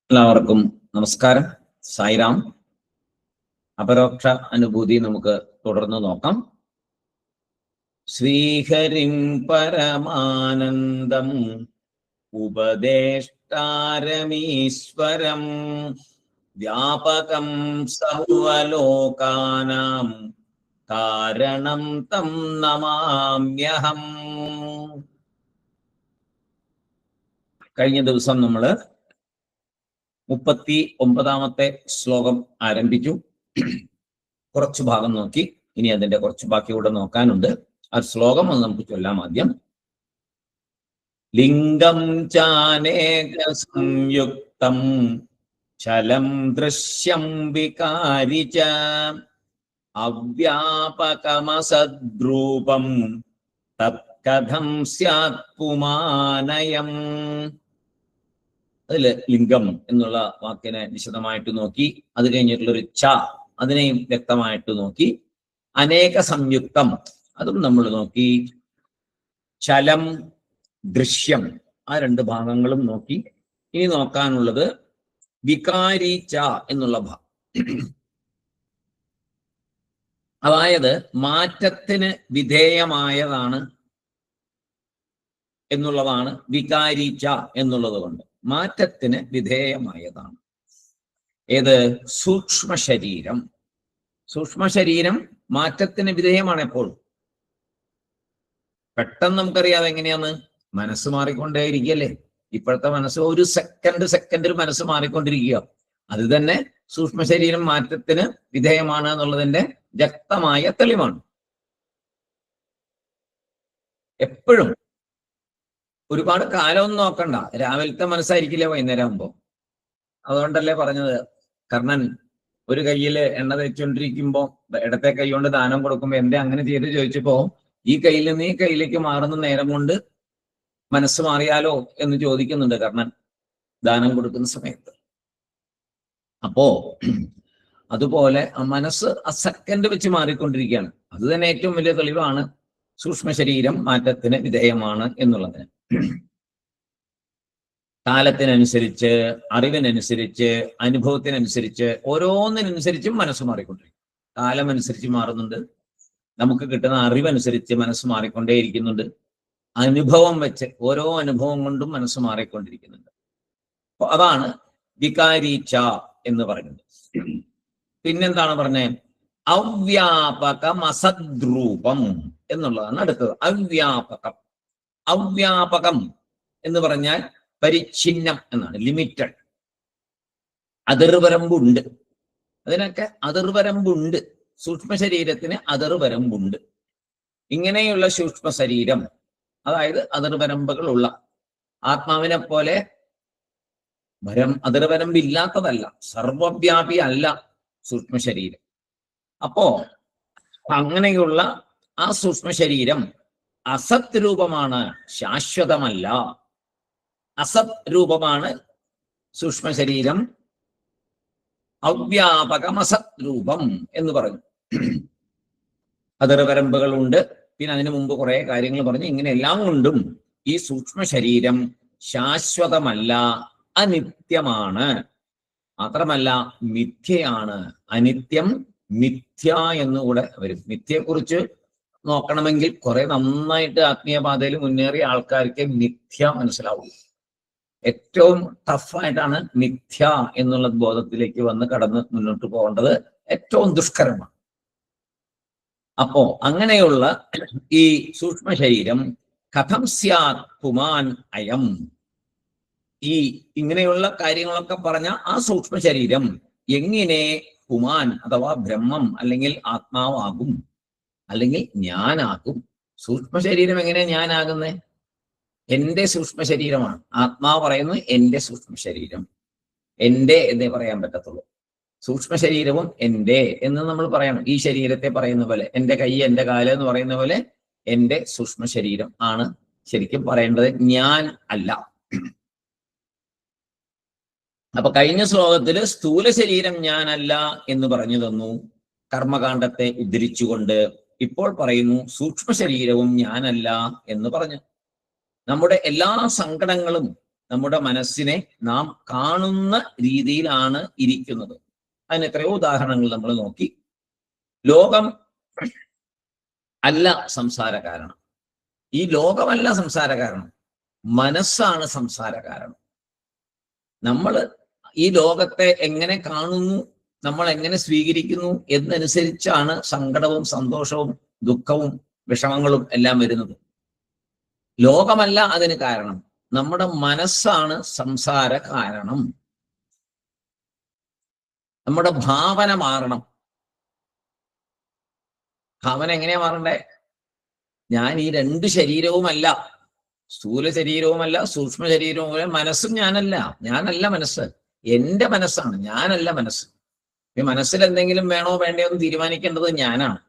എല്ലാവർക്കും നമസ്കാരം. സായിറാം. അപരോക്ഷ അനുഭൂതി നമുക്ക് തുടർന്ന് നോക്കാം. ശ്രീഹരിം പരമാനന്ദം ഉപദേഷ്ടാരമീശ്വരം വ്യാപകം സർവലോകാനാം കാരണം തം നമാമ്യഹം. കഴിഞ്ഞ ദിവസം നമ്മള് 39ാമത്തെ ശ്ലോകം ആരംഭിച്ചു. കുറച്ചു ഭാഗം നോക്കി. ഇനി അതിന്റെ കുറച്ച് ബാക്കി കൂടെ നോക്കാനുണ്ട്. ആ ശ്ലോകം ഒന്ന് നമുക്ക് ചൊല്ലാം. ആദ്യം ലിംഗം ചാനേക സംയുക്തം ചലം ദൃശ്യം വികാരി ച അവ്യാപകമസദ്രൂപം തത്കഥം സ്യാത് പുമാനയം. അതില് ലിംഗം എന്നുള്ള വാക്കിനെ വിശദമായിട്ട് നോക്കി. അത് കഴിഞ്ഞിട്ടുള്ളൊരു ച, അതിനെയും വ്യക്തമായിട്ട് നോക്കി. അനേക സംയുക്തം, അതും നമ്മൾ നോക്കി. ചലം, ദൃശ്യം, ആ രണ്ട് ഭാഗങ്ങളും നോക്കി. ഇനി നോക്കാനുള്ളത് വികാരി ച എന്നുള്ള ഭാഗം. അതായത് മാറ്റത്തിന് വിധേയമായതാണ് എന്നുള്ളതാണ് വികാരി ച എന്നുള്ളത് കൊണ്ട്. മാറ്റത്തിന് വിധേയമായതാണ്. ഏത്? സൂക്ഷ്മ ശരീരം. സൂക്ഷ്മ ശരീരം മാറ്റത്തിന് വിധേയമാണ്. എപ്പോഴും പെട്ടെന്ന് നമുക്കറിയാതെ എങ്ങനെയാന്ന് മനസ്സ് മാറിക്കൊണ്ടേയിരിക്കല്ലേ. ഇപ്പോഴത്തെ മനസ്സ് ഒരു സെക്കൻഡിൽ മനസ്സ് മാറിക്കൊണ്ടിരിക്കുക. അത് തന്നെ സൂക്ഷ്മ ശരീരം മാറ്റത്തിന് വിധേയമാണ് എന്നുള്ളതിന്റെ വ്യക്തമായ തെളിവാണ്. എപ്പോഴും ഒരുപാട് കാലമൊന്നും നോക്കണ്ട. രാവിലത്തെ മനസ്സായിരിക്കില്ലേ വൈകുന്നേരം ആകുമ്പോ. അതുകൊണ്ടല്ലേ പറഞ്ഞത്, കർണൻ ഒരു കയ്യിൽ എണ്ണ തേച്ചുകൊണ്ടിരിക്കുമ്പോ ഇടത്തെ കൈ കൊണ്ട് ദാനം കൊടുക്കുമ്പോ എന്തേ അങ്ങനെ ചെയ്ത് ചോദിച്ചപ്പോ, ഈ കയ്യിൽ നിന്ന് ഈ കയ്യിലേക്ക് മാറുന്ന നേരം കൊണ്ട് മനസ്സ് മാറിയാലോ എന്ന് ചോദിക്കുന്നുണ്ട് കർണൻ ദാനം കൊടുക്കുന്ന സമയത്ത്. അപ്പോ അതുപോലെ ആ മനസ്സ് ആ സെക്കൻഡ് വെച്ച് മാറിക്കൊണ്ടിരിക്കുകയാണ്. അത് തന്നെ ഏറ്റവും വലിയ തെളിവാണ് സൂക്ഷ്മ ശരീരം മാറ്റത്തിന് വിധേയമാണ് എന്നുള്ളതിന്. കാലത്തിനനുസരിച്ച്, അറിവിനനുസരിച്ച്, അനുഭവത്തിനനുസരിച്ച്, ഓരോന്നിനനുസരിച്ചും മനസ്സ് മാറിക്കൊണ്ടിരിക്കും. കാലം അനുസരിച്ച് മാറുന്നുണ്ട്. നമുക്ക് കിട്ടുന്ന അറിവനുസരിച്ച് മനസ്സ് മാറിക്കൊണ്ടേയിരിക്കുന്നുണ്ട്. അനുഭവം വെച്ച് ഓരോ അനുഭവം കൊണ്ടും മനസ്സ് മാറിക്കൊണ്ടിരിക്കുന്നുണ്ട്. അപ്പൊ അതാണ് വികാരീച്ച എന്ന് പറയുന്നത്. പിന്നെന്താണ് പറഞ്ഞത്? അവ്യാപകം അസദ്രൂപം എന്നുള്ളതാണ് അടുത്തത്. അവ്യാപകം. അവ്യാപകം എന്ന് പറഞ്ഞാൽ പരിച്ഛിന്നം എന്നാണ്. ലിമിറ്റഡ്. അതിർവരമ്പുണ്ട്. അതിനൊക്കെ അതിർവരമ്പുണ്ട്. സൂക്ഷ്മ ശരീരത്തിന് അതിർവരമ്പുണ്ട്. ഇങ്ങനെയുള്ള സൂക്ഷ്മ ശരീരം, അതായത് അതിർവരമ്പുകളുള്ള ആത്മാവിനെ പോലെ അതിർവരമ്പില്ലാത്തതല്ല, സർവവ്യാപി അല്ല സൂക്ഷ്മ ശരീരം. അപ്പോ അങ്ങനെയുള്ള ആ സൂക്ഷ്മ ശരീരം അസത് രൂപമാണ്, ശാശ്വതമല്ല. അസത് രൂപമാണ് സൂക്ഷ്മ ശരീരം. അവ്യാപകം അസത് രൂപം എന്ന് പറഞ്ഞു. അതിർവരമ്പുകളുണ്ട്. പിന്നെ അതിനു മുമ്പ് കുറെ കാര്യങ്ങൾ പറഞ്ഞു. ഇങ്ങനെ എല്ലാം കൊണ്ടും ഈ സൂക്ഷ്മ ശരീരം ശാശ്വതമല്ല, അനിത്യമാണ്. മാത്രമല്ല മിഥ്യയാണ്. അനിത്യം, മിഥ്യ എന്നുകൂടെ വരും. മിഥ്യയെക്കുറിച്ച് നോക്കണമെങ്കിൽ കുറെ നന്നായിട്ട് ആത്മീയപാതയിൽ മുന്നേറിയ ആൾക്കാർക്ക് മിഥ്യ മനസ്സിലാവുള്ളൂ. ഏറ്റവും ടഫായിട്ടാണ് മിഥ്യ എന്നുള്ള ബോധത്തിലേക്ക് വന്ന് കടന്ന് മുന്നോട്ട് പോകേണ്ടത്. ഏറ്റവും ദുഷ്കരമാണ്. അപ്പോ അങ്ങനെയുള്ള ഈ സൂക്ഷ്മ ശരീരം കഥം സ്യാത് പുമാൻ അയം, ഈ ഇങ്ങനെയുള്ള കാര്യങ്ങളൊക്കെ പറഞ്ഞ ആ സൂക്ഷ്മ ശരീരം എങ്ങനെ പുമാൻ അഥവാ ബ്രഹ്മം അല്ലെങ്കിൽ ആത്മാവാകും, അല്ലെങ്കിൽ ഞാനാകും. സൂക്ഷ്മ ശരീരം എങ്ങനെ ഞാനാകുന്നേ? എന്റെ സൂക്ഷ്മ ശരീരമാണ്. ആത്മാവ് പറയുന്നത് എന്റെ സൂക്ഷ്മ ശരീരം. എന്റെ എന്നേ പറയാൻ പറ്റത്തുള്ളൂ. സൂക്ഷ്മ ശരീരവും എന്റെ എന്ന് നമ്മൾ പറയണം. ഈ ശരീരത്തെ പറയുന്ന പോലെ, എന്റെ കൈ, എന്റെ കാല് എന്ന് പറയുന്ന പോലെ എന്റെ സൂക്ഷ്മ ശരീരം ആണ് ശരിക്കും പറയേണ്ടത്, ഞാൻ അല്ല. അപ്പൊ കഴിഞ്ഞ ശ്ലോകത്തില് സ്ഥൂല ശരീരം ഞാനല്ല എന്ന് പറഞ്ഞു തന്നു, കർമ്മകാണ്ഡത്തെ ഉദ്ധരിച്ചുകൊണ്ട്. ഇപ്പോൾ പറയുന്നു സൂക്ഷ്മ ശരീരവും ഞാനല്ല എന്ന് പറഞ്ഞു. നമ്മുടെ എല്ലാ സങ്കടങ്ങളും നമ്മുടെ മനസ്സിനെ നാം കാണുന്ന രീതിയിലാണ് ഇരിക്കുന്നത്. അതിന് എത്രയോ ഉദാഹരണങ്ങൾ നമ്മൾ നോക്കി. ലോകം അല്ല സംസാര കാരണം. ഈ ലോകമല്ല സംസാര കാരണം, മനസ്സാണ് സംസാര കാരണം. നമ്മൾ ഈ ലോകത്തെ എങ്ങനെ കാണുന്നു, നമ്മൾ എങ്ങനെ സ്വീകരിക്കുന്നു എന്നനുസരിച്ചാണ് സങ്കടവും സന്തോഷവും ദുഃഖവും വിഷമങ്ങളും എല്ലാം വരുന്നത്. ലോകമല്ല അതിന് കാരണം, നമ്മുടെ മനസ്സാണ് സംസാര കാരണം. നമ്മുടെ ഭാവന മാറണം. ഭാവന എങ്ങനെയാ മാറണ്ടേ? ഞാൻ ഈ രണ്ട് ശരീരവുമല്ല, സ്ഥൂല ശരീരവുമല്ല സൂക്ഷ്മ ശരീരവുമല്ല, മനസ്സും ഞാനല്ല മനസ്സ്, എന്റെ മനസ്സാണ്, ഞാനല്ല മനസ്സ്. ഈ മനസ്സിൽ എന്തെങ്കിലും വേണോ വേണ്ടയോ എന്ന് തീരുമാനിക്കേണ്ടത് ഞാനാണ്,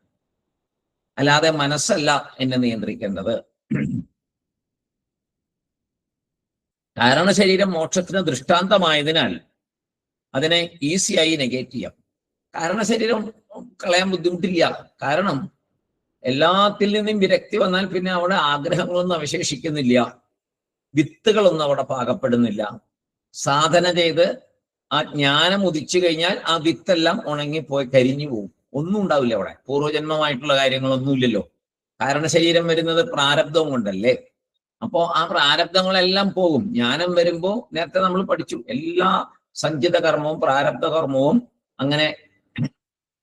അല്ലാതെ മനസ്സല്ല എന്നെ നിയന്ത്രിക്കേണ്ടത്. കാരണശരീരം മോക്ഷത്തിന് ദൃഷ്ടാന്തമായതിനാൽ അതിനെ ഈസിയായി നെഗേറ്റ് ചെയ്യാം. കാരണശരീരം കളയാൻ ബുദ്ധിമുട്ടില്ല. കാരണം എല്ലാത്തിൽ നിന്നും വിരക്തി വന്നാൽ പിന്നെ അവിടെ ആഗ്രഹങ്ങളൊന്നും അവശേഷിക്കുന്നില്ല, വിത്തുകളൊന്നും അവിടെ പാകപ്പെടുന്നില്ല. സാധന ചെയ്ത് ആ ജ്ഞാനം ഉദിച്ചു കഴിഞ്ഞാൽ ആ വിത്തെല്ലാം ഉണങ്ങിപ്പോയി കരിഞ്ഞു പോകും, ഒന്നും ഉണ്ടാവില്ല അവിടെ. പൂർവ്വജന്മമായിട്ടുള്ള കാര്യങ്ങളൊന്നും ഇല്ലല്ലോ. കാരണശരീരം വരുന്നത് പ്രാരബ്ധവും കൊണ്ടല്ലേ. അപ്പോ ആ പ്രാരബ്ധങ്ങളെല്ലാം പോകും. ജ്ഞാനം വരുമ്പോ നേരത്തെ നമ്മൾ പഠിച്ചു, എല്ലാ സഞ്ചിത കർമ്മവും പ്രാരബ്ധ കർമ്മവും അങ്ങനെ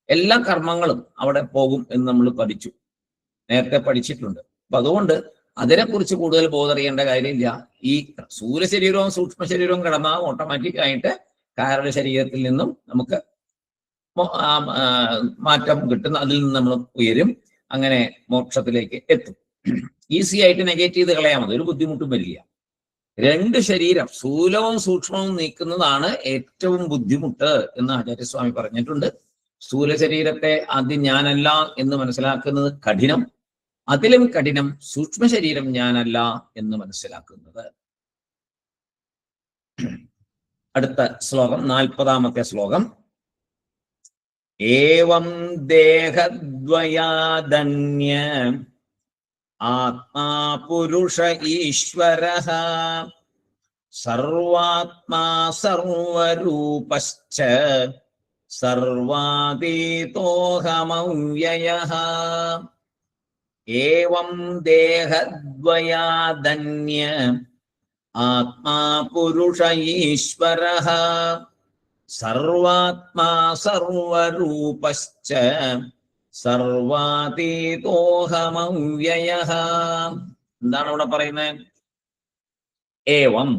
എല്ലാ കർമ്മങ്ങളും അവിടെ പോകും എന്ന് നമ്മൾ പഠിച്ചു, നേരത്തെ പഠിച്ചിട്ടുണ്ട്. അപ്പൊ അതുകൊണ്ട് അതിനെക്കുറിച്ച് കൂടുതൽ ബോധറിയേണ്ട കാര്യമില്ല. ഈ സ്ഥൂല ശരീരവും സൂക്ഷ്മ ശരീരവും കിടന്നാൽ ഓട്ടോമാറ്റിക് ആയിട്ട് കാരണ ശരീരത്തിൽ നിന്നും നമുക്ക് മാറ്റം കിട്ടുന്ന, അതിൽ നിന്ന് നമ്മൾ ഉയരും, അങ്ങനെ മോക്ഷത്തിലേക്ക് എത്തും. ഈസി ആയിട്ട് നെഗേറ്റ് ചെയ്ത് കളയാൻ മതി, ഒരു ബുദ്ധിമുട്ടും വരില്ല. രണ്ട് ശരീരം സ്ഥൂലവും സൂക്ഷ്മവും നീക്കുന്നതാണ് ഏറ്റവും ബുദ്ധിമുട്ട് എന്ന് ആചാര്യസ്വാമി പറഞ്ഞിട്ടുണ്ട്. സ്ഥൂല ശരീരത്തെ ആദ്യം ഞാനല്ല എന്ന് മനസ്സിലാക്കുന്നത് കഠിനം, അതിലും കഠിനം സൂക്ഷ്മ ശരീരം ഞാനല്ല എന്ന് മനസ്സിലാക്കുന്നത്. അടുത്ത ശ്ലോകം 40-ാമത്തെ ശ്ലോകം. ഏവം ദേഹദ്വയാദന്യ ആത്മാ പുരുഷ ഈശ്വരഃ സർവാത്മാ സർവരൂപശ്ച സർവാതീതോഹമവ്യയഃ. ഏവം ദേഹദ്വയാദന്യ ആത്മാ പുരുഷ ഈശ്വരഃ സർവാത്മാ സർവരൂപശ്ച സർവാതീതോഹമവ്യയഃ. എന്താണ് ഇവിടെ പറയുന്നത്? ഏവം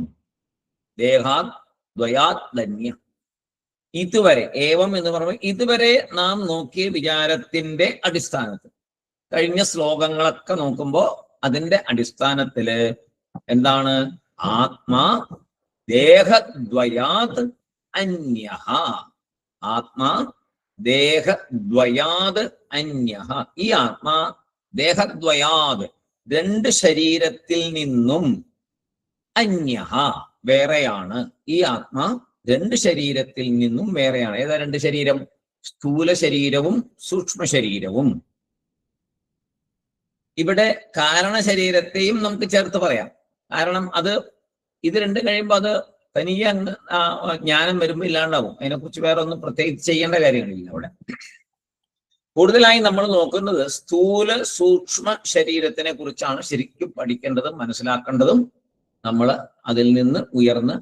ദേഹാത് ദ്വയാത് ധന്യ. ഇതുവരെ, ഏവം എന്ന് പറയുമ്പോൾ ഇതുവരെ നാം നോക്കിയ വിചാരത്തിന്റെ അടിസ്ഥാനത്തിൽ, കഴിഞ്ഞ ശ്ലോകങ്ങളൊക്കെ നോക്കുമ്പോൾ അതിന്റെ അടിസ്ഥാനത്തില് എന്താണ്? ആത്മാ ദേഹദ്വയാത് അന്യഃ. ആത്മാ ദേഹദ്വയാത് അന്യഃ. ഈ ആത്മാ ദേഹദ്വയാത് രണ്ട് ശരീരത്തിൽ നിന്നും അന്യഃ വേറെയാണ്. ഈ ആത്മാ രണ്ട് ശരീരത്തിൽ നിന്നും വേറെയാണ്. ഏതാ രണ്ട് ശരീരം? സ്ഥൂല ശരീരവും സൂക്ഷ്മ ശരീരവും. ഇവിടെ കാരണ ശരീരത്തെയും നമുക്ക് ചേർത്ത് പറയാം. കാരണം ഇത് രണ്ടും കഴിയുമ്പോൾ അത് തനിയെ ജ്ഞാനം വരുമ്പോൾ ഇല്ലാണ്ടാവും. അതിനെക്കുറിച്ച് വേറെ ഒന്നും പ്രത്യേകിച്ച് ചെയ്യേണ്ട കാര്യങ്ങളില്ല. അവിടെ കൂടുതലായി നമ്മൾ നോക്കുന്നത് സ്ഥൂല സൂക്ഷ്മ ശരീരത്തിനെ കുറിച്ചാണ് ശരിക്കും പഠിക്കേണ്ടതും മനസ്സിലാക്കേണ്ടതും. നമ്മൾ അതിൽ നിന്ന് ഉയർന്ന്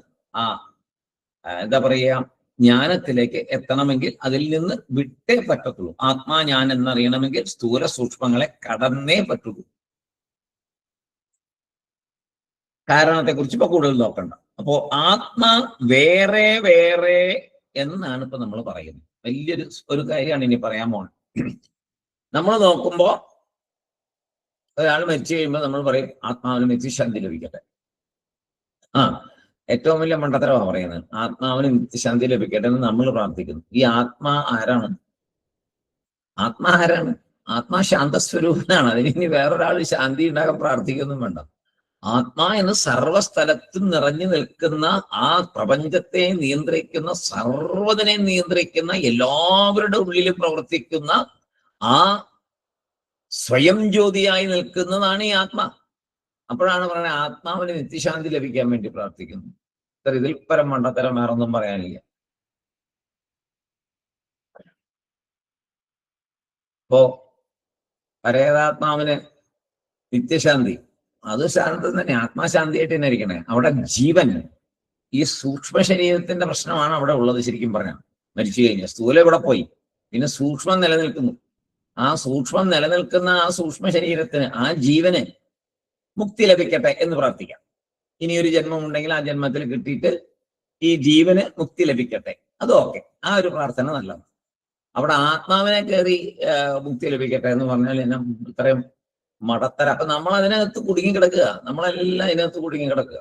എന്താ പറയുക, ജ്ഞാനത്തിലേക്ക് എത്തണമെങ്കിൽ അതിൽ നിന്ന് വിട്ടേ പറ്റത്തുള്ളൂ. ആത്മാ ഞാൻ എന്നറിയണമെങ്കിൽ സ്ഥൂല സൂക്ഷ്മങ്ങളെ കടന്നേ പറ്റുള്ളൂ. കാരണത്തെക്കുറിച്ച് ഇപ്പൊ കൂടുതൽ നോക്കണ്ട. അപ്പോ ആത്മാ വേറെ വേറെ എന്നാണ് ഇപ്പൊ നമ്മൾ പറയുന്നത്. വലിയൊരു ഒരു കാര്യമാണ് ഇനി പറയാൻ പോകുന്നത്. നമ്മൾ നോക്കുമ്പോ ഒരാൾ മരിച്ചു കഴിയുമ്പോൾ നമ്മൾ പറയും ആത്മാവിന് നിത്യശാന്തി ലഭിക്കട്ടെ. ഏറ്റവും വലിയ മണ്ടത്തരമാണ് പറയുന്നത്. ആത്മാവിന് നിത്യശാന്തി ലഭിക്കട്ടെ എന്ന് നമ്മൾ പ്രാർത്ഥിക്കുന്നു. ഈ ആത്മാ ആരാണ്? ആത്മാ ശാന്തസ്വരൂപനാണ്. അതിന് വേറൊരാൾ ശാന്തി ഉണ്ടാകാൻ പ്രാർത്ഥിക്കൊന്നും വേണ്ട. ആത്മാ എന്ന് സർവസ്ഥലത്തും നിറഞ്ഞു നിൽക്കുന്ന, ആ പ്രപഞ്ചത്തെ നിയന്ത്രിക്കുന്ന, സർവ്വതിനെ നിയന്ത്രിക്കുന്ന, എല്ലാവരുടെ ഉള്ളിലും പ്രവർത്തിക്കുന്ന ആ സ്വയം ജ്യോതിയായി നിൽക്കുന്നതാണ് ഈ ആത്മാ. അപ്പോഴാണ് പറയുന്നത് ആത്മാവിന് നിത്യശാന്തി ലഭിക്കാൻ വേണ്ടി പ്രാർത്ഥിക്കുന്നു. ഇതിൽ പരം മണ്ടത്തരം വേറൊന്നും പറയാനില്ല. അപ്പോ പരേതാത്മാവിന് നിത്യശാന്തി, അത് ശാന്തം തന്നെ, ആത്മാശാന്തിയായിട്ട് തന്നെ ഇരിക്കണേ. അവിടെ ജീവൻ, ഈ സൂക്ഷ്മ ശരീരത്തിന്റെ പ്രശ്നമാണ് അവിടെ ഉള്ളത്. ശരിക്കും പറഞ്ഞാൽ മരിച്ചു കഴിഞ്ഞാൽ സ്ഥൂലം ഇവിടെ പോയി, പിന്നെ സൂക്ഷ്മം നിലനിൽക്കുന്നു. ആ സൂക്ഷ്മം നിലനിൽക്കുന്ന ആ സൂക്ഷ്മ ശരീരത്തിന്, ആ ജീവന് മുക്തി ലഭിക്കട്ടെ എന്ന് പ്രാർത്ഥിക്കാം. ഇനിയൊരു ജന്മം ഉണ്ടെങ്കിൽ ആ ജന്മത്തിൽ കിട്ടിയിട്ട് ഈ ജീവന് മുക്തി ലഭിക്കട്ടെ, അത് ഓക്കെ. ആ ഒരു പ്രാർത്ഥന നല്ലതാണ്. അവിടെ ആത്മാവിനെ കയറി മുക്തി ലഭിക്കട്ടെ എന്ന് പറഞ്ഞാൽ എന്നെ ഇത്രയും മടത്തര. അപ്പൊ നമ്മൾ അതിനകത്ത് കുടുങ്ങി കിടക്കുക, നമ്മളെല്ലാം അതിനകത്ത് കുടുങ്ങി കിടക്കുക.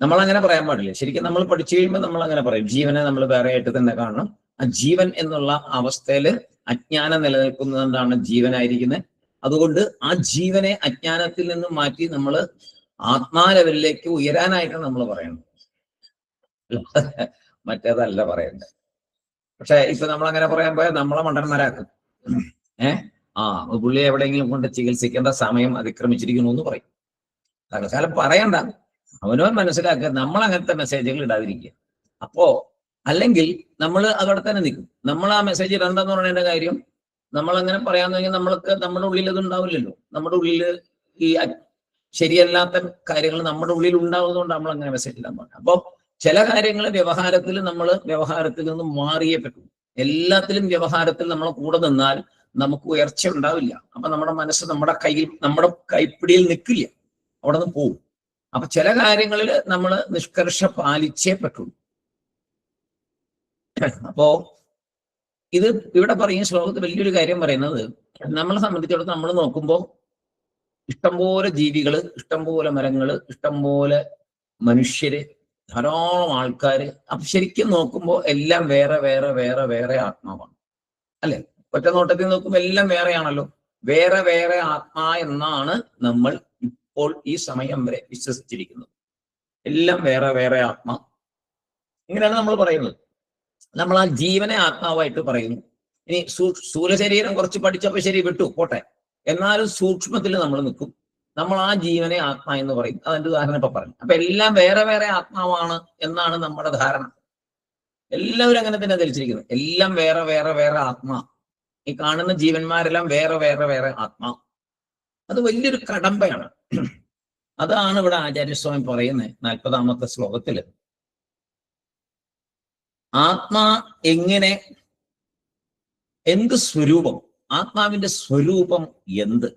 നമ്മളങ്ങനെ പറയാൻ പാടില്ല. ശരിക്കും നമ്മൾ പഠിച്ചു കഴിയുമ്പോൾ നമ്മൾ അങ്ങനെ പറയും, ജീവനെ നമ്മൾ വേറെ ആയിട്ട് തന്നെ കാണണം. ആ ജീവൻ എന്നുള്ള അവസ്ഥയിൽ അജ്ഞാനം നിലനിൽക്കുന്നത് കൊണ്ടാണ് ജീവനായിരിക്കുന്നത്. അതുകൊണ്ട് ആ ജീവനെ അജ്ഞാനത്തിൽ നിന്ന് മാറ്റി നമ്മൾ ആത്മാലെവലിലേക്ക് ഉയരാനായിട്ട് നമ്മൾ പറയണം, മറ്റേതല്ല പറയണ്ടത്. പക്ഷെ ഇപ്പൊ നമ്മൾ അങ്ങനെ പറയാൻ പോയാൽ നമ്മളെ മണ്ടന്മാരാക്കും. പുള്ളി എവിടെയെങ്കിലും കൊണ്ട് ചികിത്സിക്കേണ്ട സമയം അതിക്രമിച്ചിരിക്കുന്നു എന്ന് പറയും. തൽക്കാലം പറയണ്ട, അവനവൻ മനസ്സിലാക്കുക. നമ്മൾ അങ്ങനത്തെ മെസ്സേജുകൾ ഇടാതിരിക്കുക. അപ്പോ അല്ലെങ്കിൽ നമ്മൾ അതോടെ തന്നെ നിൽക്കും. നമ്മൾ ആ മെസ്സേജ് ഇടണ്ടെന്ന് പറയുന്ന കാര്യം നമ്മൾ അങ്ങനെ പറയാന്ന് കഴിഞ്ഞാൽ നമ്മൾക്ക് നമ്മുടെ ഉള്ളിൽ അത് ഉണ്ടാവില്ലല്ലോ. നമ്മുടെ ഉള്ളിൽ ഈ ശരിയല്ലാത്ത കാര്യങ്ങൾ നമ്മുടെ ഉള്ളിൽ ഉണ്ടാവുന്നതുകൊണ്ട് നമ്മൾ അങ്ങനെ മെസ്സേജ് ഇടാൻ പാടില്ല. അപ്പൊ ചില കാര്യങ്ങൾ വ്യവഹാരത്തിൽ നമ്മൾ വ്യവഹാരത്തിൽ നിന്ന് മാറിയേ പറ്റും. എല്ലാത്തിലും വ്യവഹാരത്തിൽ നമ്മൾ കൂടെ നിന്നാൽ നമുക്ക് ഉയർച്ച ഉണ്ടാവില്ല. അപ്പൊ നമ്മുടെ മനസ്സ് നമ്മുടെ കൈപ്പിടിയിൽ നിൽക്കില്ല, അവിടെ നിന്ന് പോവും. അപ്പൊ ചില കാര്യങ്ങളിൽ നമ്മൾ നിഷ്കർഷ പാലിച്ചേ പറ്റുള്ളൂ. അപ്പോ ഇത് ഇവിടെ പറയും ശ്ലോകത്ത് വലിയൊരു കാര്യം പറയുന്നത്, നമ്മളെ സംബന്ധിച്ചിടത്തോളം നമ്മൾ നോക്കുമ്പോൾ ഇഷ്ടംപോലെ ജീവികള്, ഇഷ്ടംപോലെ മരങ്ങള്, ഇഷ്ടംപോലെ മനുഷ്യര്, ധാരാളം ആൾക്കാര്. അപ്പൊ ശരിക്കും നോക്കുമ്പോൾ എല്ലാം വേറെ വേറെ വേറെ വേറെ ആത്മാവാണ്, അല്ലെ? ഒറ്റ നോട്ടത്തിൽ നോക്കുമ്പോൾ എല്ലാം വേറെയാണല്ലോ. വേറെ വേറെ ആത്മാ എന്നാണ് നമ്മൾ ഇപ്പോൾ ഈ സമയം വരെ വിശ്വസിച്ചിരിക്കുന്നത്. എല്ലാം വേറെ വേറെ ആത്മാ, ഇങ്ങനെയാണ് നമ്മൾ പറയുന്നത്. നമ്മൾ ആ ജീവനെ ആത്മാവായിട്ട് പറയുന്നു. ഇനി സ്ഥൂല ശരീരം കുറച്ച് പഠിച്ചപ്പോൾ ശരി വിട്ടു പോട്ടെ, എന്നാലും സൂക്ഷ്മത്തിൽ നമ്മൾ നിൽക്കും. നമ്മൾ ആ ജീവനെ ആത്മാ എന്ന് പറയും. അതിന്റെ ഉദാഹരണം ഇപ്പൊ പറഞ്ഞു. അപ്പൊ എല്ലാം വേറെ വേറെ ആത്മാവാണ് എന്നാണ് നമ്മുടെ ധാരണ. എല്ലാവരും അങ്ങനെ തന്നെ ധരിച്ചിരിക്കുന്നത്. എല്ലാം വേറെ വേറെ വേറെ ആത്മാ. ഈ കാണുന്ന ജീവന്മാരെല്ലാം വേറെ വേറെ വേറെ ആത്മാ. അത് വലിയൊരു കടമ്പയാണ്. അതാണ് ഇവിടെ ആചാര്യസ്വാമി പറയുന്നത് 40-ാമത്തെ ശ്ലോകത്തില്. ആത്മാ എങ്ങനെ, എന്ത് സ്വരൂപം, ആത്മാവിന്റെ സ്വരൂപം എന്ത്,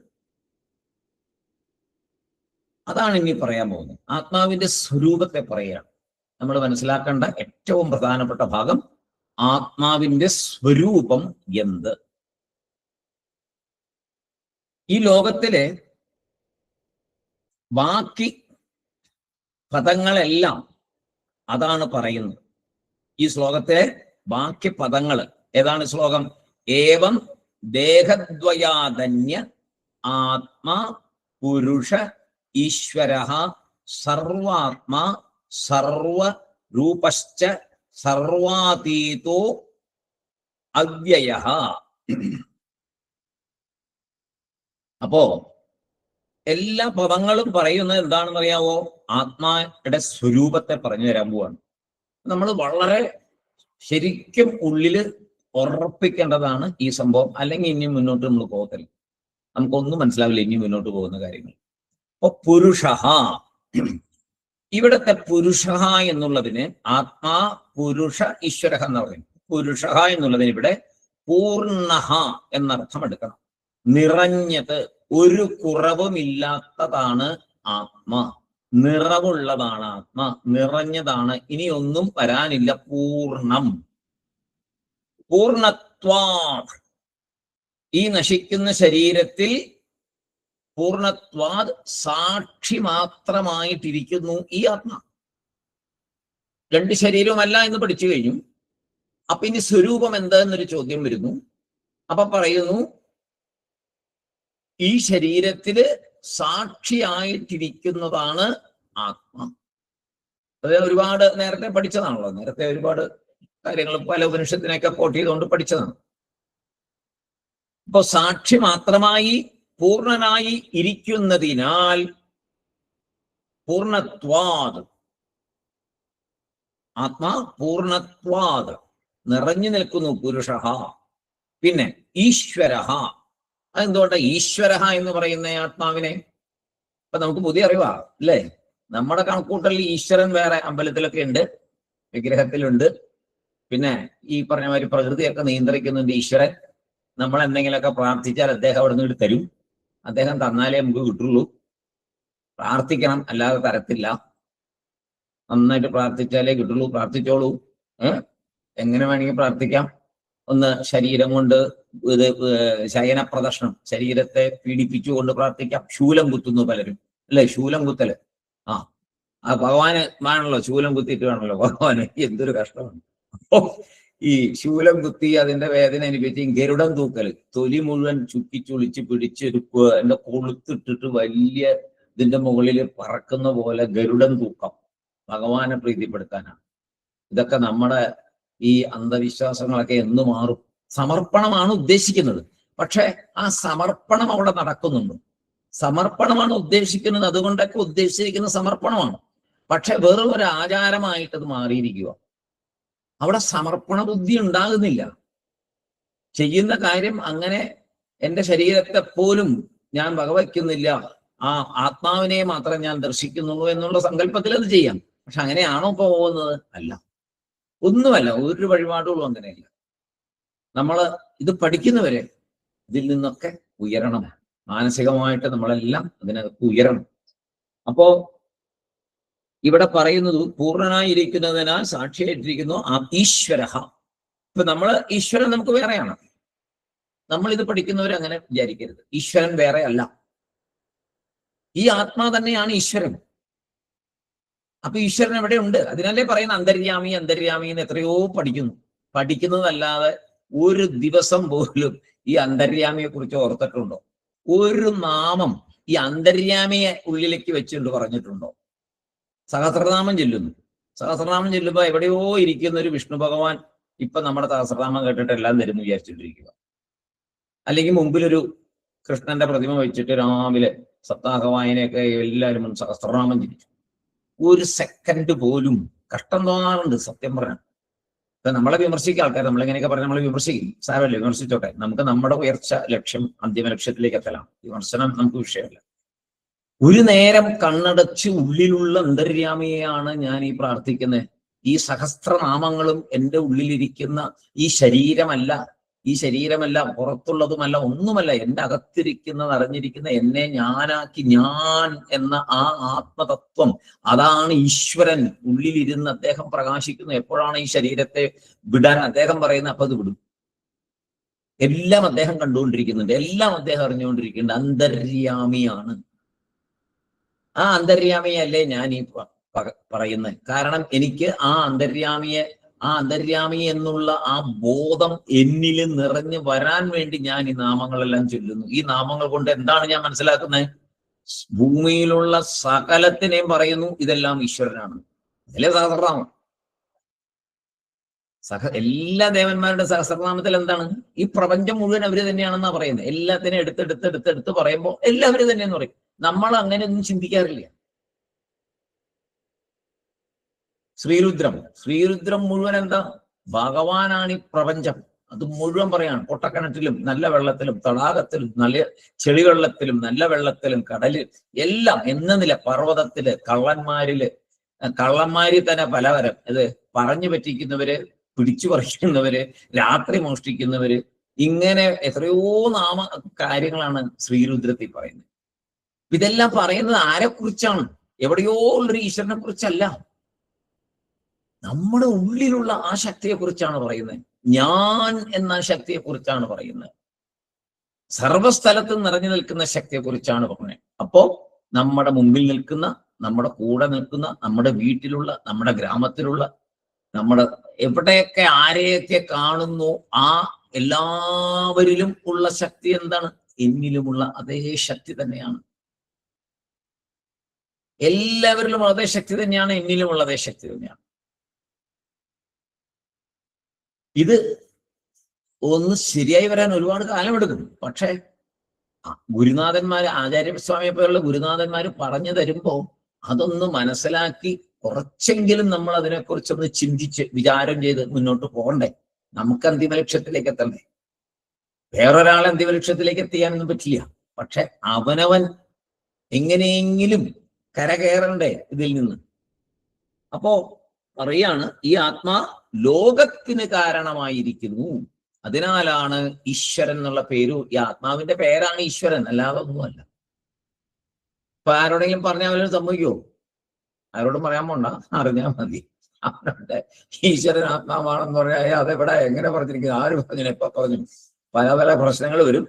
അതാണ് ഇനി പറയാൻ പോകുന്നത്. ആത്മാവിന്റെ സ്വരൂപത്തെ പറയുകയാണ്. നമ്മൾ മനസ്സിലാക്കേണ്ട ഏറ്റവും പ്രധാനപ്പെട്ട ഭാഗം ആത്മാവിന്റെ സ്വരൂപം എന്ത്. ഈ ലോകത്തിലെ ബാക്കി പദങ്ങളെല്ലാം അതാണ് പറയുന്നത്. ഈ ശ്ലോകത്തിലെ ബാക്കി പദങ്ങൾ ഏതാണ്? ശ്ലോകം ഏവം ദേഹദ്വയാധന്യ ആത്മാ പുരുഷ ഈശ്വരഃ സർവാത്മാ സർവരൂപശ്ച സർവാതീതോ അവ്യയഃ. അപ്പോ എല്ലാ പദങ്ങളും പറയുന്നത് എന്താണെന്ന് അറിയാവോ? ആത്മായുടെ സ്വരൂപത്തെ പറഞ്ഞു തരാൻ പോവാണ്. നമ്മൾ വളരെ ശരിക്കും ഉള്ളില് ഉറപ്പിക്കേണ്ടതാണ് ഈ സംഭവം. അല്ലെങ്കിൽ ഇനി മുന്നോട്ട് നമ്മൾ പോകത്തില്ല, നമുക്കൊന്നും മനസ്സിലാവില്ല ഇനി മുന്നോട്ട് പോകുന്ന കാര്യങ്ങൾ. അപ്പൊ പുരുഷ, ഇവിടത്തെ പുരുഷ എന്നുള്ളതിന് ആത്മാ പുരുഷ ഈശ്വര എന്ന് പറയും. പുരുഷ എന്നുള്ളതിന് ഇവിടെ പൂർണ്ണ എന്നർത്ഥം എടുക്കണം. നിറഞ്ഞത്, ഒരു കുറവുമില്ലാത്തതാണ് ആത്മാ. നിറവുള്ളതാണ് ആത്മാ, നിറഞ്ഞതാണ്, ഇനി ഒന്നും വരാനില്ല. പൂർണ്ണം, പൂർണ്ണത്വാ. ഈ നശിക്കുന്ന ശരീരത്തിൽ പൂർണ്ണത്വാത് സാക്ഷി മാത്രമായിട്ടിരിക്കുന്നു ഈ ആത്മാ. രണ്ട് ശരീരവുമല്ല എന്ന് പഠിച്ചു കഴിഞ്ഞു. അപ്പൊ ഇനി സ്വരൂപം എന്താ എന്നൊരു ചോദ്യം വരുന്നു. അപ്പൊ പറയുന്നു ഈ ശരീരത്തില് സാക്ഷിയായിട്ടിരിക്കുന്നതാണ് ആത്മാ. അത് ഒരുപാട് നേരത്തെ പഠിച്ചതാണല്ലോ. നേരത്തെ ഒരുപാട് കാര്യങ്ങൾ പല ഉപനിഷത്തിനെയൊക്കെ കോട്ട് ചെയ്തുകൊണ്ട് പഠിച്ചതാണ്. ഇപ്പൊ സാക്ഷി മാത്രമായി പൂർണ്ണനായി ഇരിക്കുന്നതിനാൽ പൂർണ്ണത്വാദ്, ആത്മാ പൂർണ്ണത്വാദ് നിറഞ്ഞു നിൽക്കുന്നു പുരുഷ. പിന്നെ ഈശ്വര, അതെന്തുകൊണ്ടാ ഈശ്വര എന്ന് പറയുന്ന ആത്മാവിനെ? ഇപ്പൊ നമുക്ക് പുതിയ അറിവാ അല്ലേ? നമ്മുടെ കണക്കൂട്ടലിൽ ഈശ്വരൻ വേറെ അമ്പലത്തിലൊക്കെ ഉണ്ട്, വിഗ്രഹത്തിലുണ്ട്. പിന്നെ ഈ പറഞ്ഞ മാതിരി പ്രകൃതിയൊക്കെ നിയന്ത്രിക്കുന്നുണ്ട് ഈശ്വരൻ. നമ്മൾ എന്തെങ്കിലുമൊക്കെ പ്രാർത്ഥിച്ചാൽ അദ്ദേഹം അവിടെ നിന്ന് തരും. അദ്ദേഹം തന്നാലേ നമുക്ക് കിട്ടുള്ളൂ. പ്രാർത്ഥിക്കണം, അല്ലാതെ തരത്തില്ല. നന്നായിട്ട് പ്രാർത്ഥിച്ചാലേ കിട്ടുള്ളൂ. പ്രാർത്ഥിച്ചോളൂ. എങ്ങനെ വേണമെങ്കിൽ പ്രാർത്ഥിക്കാം. ഒന്ന് ശരീരം കൊണ്ട് ഇത് ശയന പ്രദർശനം, ശരീരത്തെ പീഡിപ്പിച്ചുകൊണ്ട് പ്രാർത്ഥിക്കാം. ശൂലം കുത്തുന്നു പലരും അല്ലെ? ശൂലം കുത്തല്. ആ ഭഗവാന് വേണല്ലോ, ശൂലം കുത്തിയിട്ട് വേണല്ലോ ഭഗവാന്. എന്തൊരു കഷ്ടമാണ്. അപ്പോ ഈ ശൂലം കുത്തി അതിന്റെ വേദന അനുഭവിച്ച് ഗരുഡൻ തൂക്കല്, തൊലി മുഴുവൻ ചുക്കിച്ചുളിച്ച് പിടിച്ചെടുക്കുക, എന്റെ കൊളുത്തിട്ടിട്ട് വലിയ ഇതിന്റെ മുകളിൽ പറക്കുന്ന പോലെ ഗരുഡൻ തൂക്കം ഭഗവാനെ പ്രീതിപ്പെടുത്താനാണ്. ഇതൊക്കെ നമ്മുടെ ഈ അന്ധവിശ്വാസങ്ങളൊക്കെ എന്ന് മാറും? സമർപ്പണമാണ് ഉദ്ദേശിക്കുന്നത്. പക്ഷെ ആ സമർപ്പണം അവിടെ നടക്കുന്നുണ്ട്. സമർപ്പണമാണ് ഉദ്ദേശിക്കുന്നത്, അതുകൊണ്ടൊക്കെ ഉദ്ദേശിച്ചിരിക്കുന്ന സമർപ്പണമാണ്. പക്ഷെ വെറും ഒരു ആചാരമായിട്ട് അത് മാറിയിരിക്കുക. അവിടെ സമർപ്പണ ബുദ്ധി ഉണ്ടാകുന്നില്ല. ചെയ്യുന്ന കാര്യം അങ്ങനെ എൻ്റെ ശരീരത്തെ പോലും ഞാൻ വകവയ്ക്കുന്നില്ല, ആ ആത്മാവിനെ മാത്രം ഞാൻ ദർശിക്കുന്നുള്ളൂ എന്നുള്ള സങ്കല്പത്തിൽ അത് ചെയ്യാം. പക്ഷെ അങ്ങനെയാണോ പോകുന്നത്? അല്ല, ഒന്നുമല്ല. ഒരു വഴിപാടുകളും അങ്ങനെയല്ല. നമ്മൾ ഇത് പഠിക്കുന്നവരെ ഇതിൽ നിന്നൊക്കെ ഉയരണം. മാനസികമായിട്ട് നമ്മളെല്ലാം അതിനകത്ത് ഉയരണം. അപ്പോ ഇവിടെ പറയുന്നത് പൂർണ്ണനായിരിക്കുന്നതിനാൽ സാക്ഷിയായിട്ടിരിക്കുന്നു ആ ഈശ്വര. ഇപ്പൊ നമ്മള് ഈശ്വരൻ നമുക്ക് വേറെയാണ്. നമ്മൾ ഇത് പഠിക്കുന്നവർ അങ്ങനെ വിചാരിക്കരുത്. ഈശ്വരൻ വേറെ അല്ല, ഈ ആത്മാ തന്നെയാണ് ഈശ്വരൻ. അപ്പൊ ഈശ്വരൻ എവിടെ ഉണ്ട്? അതിനല്ലേ പറയുന്ന അന്തര്യാമി അന്തര്യാമി എന്ന് എത്രയോ പഠിക്കുന്നതല്ലാതെ ഒരു ദിവസം പോലും ഈ അന്തര്യാമിയെ കുറിച്ച് ഓർത്തിട്ടുണ്ടോ? ഒരു നാമം ഈ അന്തര്യാമിയെ ഉള്ളിലേക്ക് വെച്ചുകൊണ്ട് പറഞ്ഞിട്ടുണ്ടോ? സഹസ്രനാമം ചൊല്ലുന്നു. സഹസ്രനാമം ചൊല്ലുമ്പോ എവിടെയോ ഇരിക്കുന്ന ഒരു വിഷ്ണു ഭഗവാൻ ഇപ്പൊ നമ്മുടെ സഹസ്രനാമം കേട്ടിട്ട് എല്ലാം തരുന്നു വിചാരിച്ചിട്ടിരിക്കുക. അല്ലെങ്കിൽ മുമ്പിലൊരു കൃഷ്ണന്റെ പ്രതിമ വെച്ചിട്ട് രാവിലെ സപ്താഹ വായനയൊക്കെ എല്ലാവരും സഹസ്രനാമം ചിരിച്ചു. ഒരു സെക്കൻഡ് പോലും കഷ്ടം തോന്നാറുണ്ട് സത്യം പറഞ്ഞാൽ. ഇപ്പൊ നമ്മളെ വിമർശിക്കുക ആൾക്കാർ, നമ്മളിങ്ങനെയൊക്കെ പറഞ്ഞാൽ നമ്മൾ വിമർശിക്കും. സാരമല്ലേ, വിമർശിച്ചോട്ടെ. നമുക്ക് നമ്മുടെ ഉയർച്ച ലക്ഷ്യം അന്തിമ ലക്ഷ്യത്തിലേക്ക് എത്തലാണ്. വിമർശനം നമുക്ക് വിഷയമല്ല. ഒരു നേരം കണ്ണടച്ച് ഉള്ളിലുള്ള അന്തര്യാമിയെയാണ് ഞാൻ ഈ പ്രാർത്ഥിക്കുന്നത്. ഈ സഹസ്രനാമങ്ങളും എൻ്റെ ഉള്ളിലിരിക്കുന്ന ഈ ശരീരമല്ല, ഈ ശരീരമല്ല, പുറത്തുള്ളതുമല്ല, ഒന്നുമല്ല. എൻ്റെ അകത്തിരിക്കുന്നത്, അറിഞ്ഞിരിക്കുന്ന എന്നെ ഞാനാക്കി, ഞാൻ എന്ന ആ ആത്മതത്വം, അതാണ് ഈശ്വരൻ. ഉള്ളിലിരുന്ന് അദ്ദേഹം പ്രകാശിക്കുന്നു. എപ്പോഴാണ് ഈ ശരീരത്തെ വിടാൻ അദ്ദേഹം പറയുന്നത്, അപ്പൊ അത് വിടും. എല്ലാം അദ്ദേഹം കണ്ടുകൊണ്ടിരിക്കുന്നുണ്ട്, എല്ലാം അദ്ദേഹം അറിഞ്ഞുകൊണ്ടിരിക്കുന്നുണ്ട്. അന്തര്യാമിയാണ്. ആ അന്തര്യാമിയല്ലേ ഞാൻ ഈ പറയുന്നത്. കാരണം എനിക്ക് ആ അന്തര്യാമി എന്നുള്ള ആ ബോധം എന്നിൽ നിറഞ്ഞു വരാൻ വേണ്ടി ഞാൻ ഈ നാമങ്ങളെല്ലാം ചൊല്ലുന്നു. ഈ നാമങ്ങൾ കൊണ്ട് എന്താണ് ഞാൻ മനസ്സിലാക്കുന്നത്? ഭൂമിയിലുള്ള സകലത്തിനെയും പറയുന്നു ഇതെല്ലാം ഈശ്വരനാണ്. അല്ലേ സഹസ്രനാമം? എല്ലാ ദേവന്മാരുടെ സഹസ്രനാമത്തിൽ എന്താണ്? ഈ പ്രപഞ്ചം മുഴുവൻ അവര് തന്നെയാണെന്നാ പറയുന്നത്. എല്ലാത്തിനും എടുത്ത് പറയുമ്പോൾ എല്ലാവരും തന്നെയെന്ന് പറയും. നമ്മൾ അങ്ങനെയൊന്നും ചിന്തിക്കാറില്ല. ശ്രീരുദ്രം മുഴുവൻ എന്താ? ഭഗവാനാണ് ഈ പ്രപഞ്ചം. അത് മുഴുവൻ പറയാണ്. പൊട്ടക്കിണറ്റിലും നല്ല വെള്ളത്തിലും തടാകത്തിലും നല്ല ചെളിവെള്ളത്തിലും നല്ല വെള്ളത്തിലും കടലിൽ എല്ലാം എന്നതില്ല. പർവ്വതത്തില് കള്ളന്മാരിൽ തന്നെ പലവരം. ഇത് പറഞ്ഞു പറ്റിക്കുന്നവര്, പിടിച്ചു പറിക്കുന്നവര്, രാത്രി മോഷ്ടിക്കുന്നവര്, ഇങ്ങനെ എത്രയോ കാര്യങ്ങളാണ് ശ്രീരുദ്രത്തിൽ പറയുന്നത്. ഇതെല്ലാം പറയുന്നത് ആരെക്കുറിച്ചാണ്? എവിടെയോ ഉള്ളൊരു ഈശ്വരനെ കുറിച്ചല്ല, നമ്മുടെ ഉള്ളിലുള്ള ആ ശക്തിയെ കുറിച്ചാണ് പറയുന്നത്. ഞാൻ എന്ന ശക്തിയെ കുറിച്ചാണ് പറയുന്നത്. സർവസ്ഥലത്തും നിറഞ്ഞു നിൽക്കുന്ന ശക്തിയെ കുറിച്ചാണ് പറയുന്നത്. അപ്പോ നമ്മുടെ മുമ്പിൽ നിൽക്കുന്ന, നമ്മുടെ കൂടെ നിൽക്കുന്ന, നമ്മുടെ വീട്ടിലുള്ള, നമ്മുടെ ഗ്രാമത്തിലുള്ള, നമ്മുടെ എവിടെയൊക്കെ ആരെയൊക്കെ കാണുന്നു ആ എല്ലാവരിലും ഉള്ള ശക്തി എന്താണ്? എന്നിലുമുള്ള അതേ ശക്തി തന്നെയാണ്. എല്ലാവരിലും അതേ ശക്തി തന്നെയാണ്, എന്നിലുമുള്ള അതേ ശക്തി തന്നെയാണ്. ഇത് ഒന്ന് ശരിയായി വരാൻ ഒരുപാട് കാലമെടുക്കും. പക്ഷെ ഗുരുനാഥന്മാര്, ആചാര്യസ്വാമിയെ പോലുള്ള ഗുരുനാഥന്മാര് പറഞ്ഞു തരുമ്പോ അതൊന്ന് മനസ്സിലാക്കി കുറച്ചെങ്കിലും നമ്മൾ അതിനെക്കുറിച്ചൊന്ന് ചിന്തിച്ച് വിചാരം ചെയ്ത് മുന്നോട്ട് പോകണ്ടേ? നമുക്ക് അന്തിമ ലക്ഷ്യത്തിലേക്ക് എത്തണ്ടേ? വേറൊരാളെ അന്തിമ ലക്ഷ്യത്തിലേക്ക് എത്തിയാനൊന്നും പറ്റില്ല. പക്ഷെ അവനവൻ എങ്ങനെയെങ്കിലും കരകയറണ്ടേ ഇതിൽ നിന്ന്. അപ്പോ പറയാണ്, ഈ ആത്മാ ലോകത്തിന് കാരണമായിരിക്കുന്നു. അതിനാലാണ് ഈശ്വരൻ എന്നുള്ള പേരു. ഈ ആത്മാവിന്റെ പേരാണ് ഈശ്വരൻ, അല്ലാതെ ഒന്നുമല്ല. ഇപ്പൊ ആരോടെങ്കിലും പറഞ്ഞാൽ അവരും സമ്മതിക്കുമോ? ആരോടും പറയാൻ പോണ്ട, അറിഞ്ഞാൽ മതി. അവരുടെ ഈശ്വരൻ ആത്മാവാണെന്ന് പറയാ അതെവിടെ എങ്ങനെ പറഞ്ഞിരിക്കുന്നു, ആര് പറഞ്ഞു, എപ്പ പറഞ്ഞു? പല പല പ്രശ്നങ്ങൾ വരും.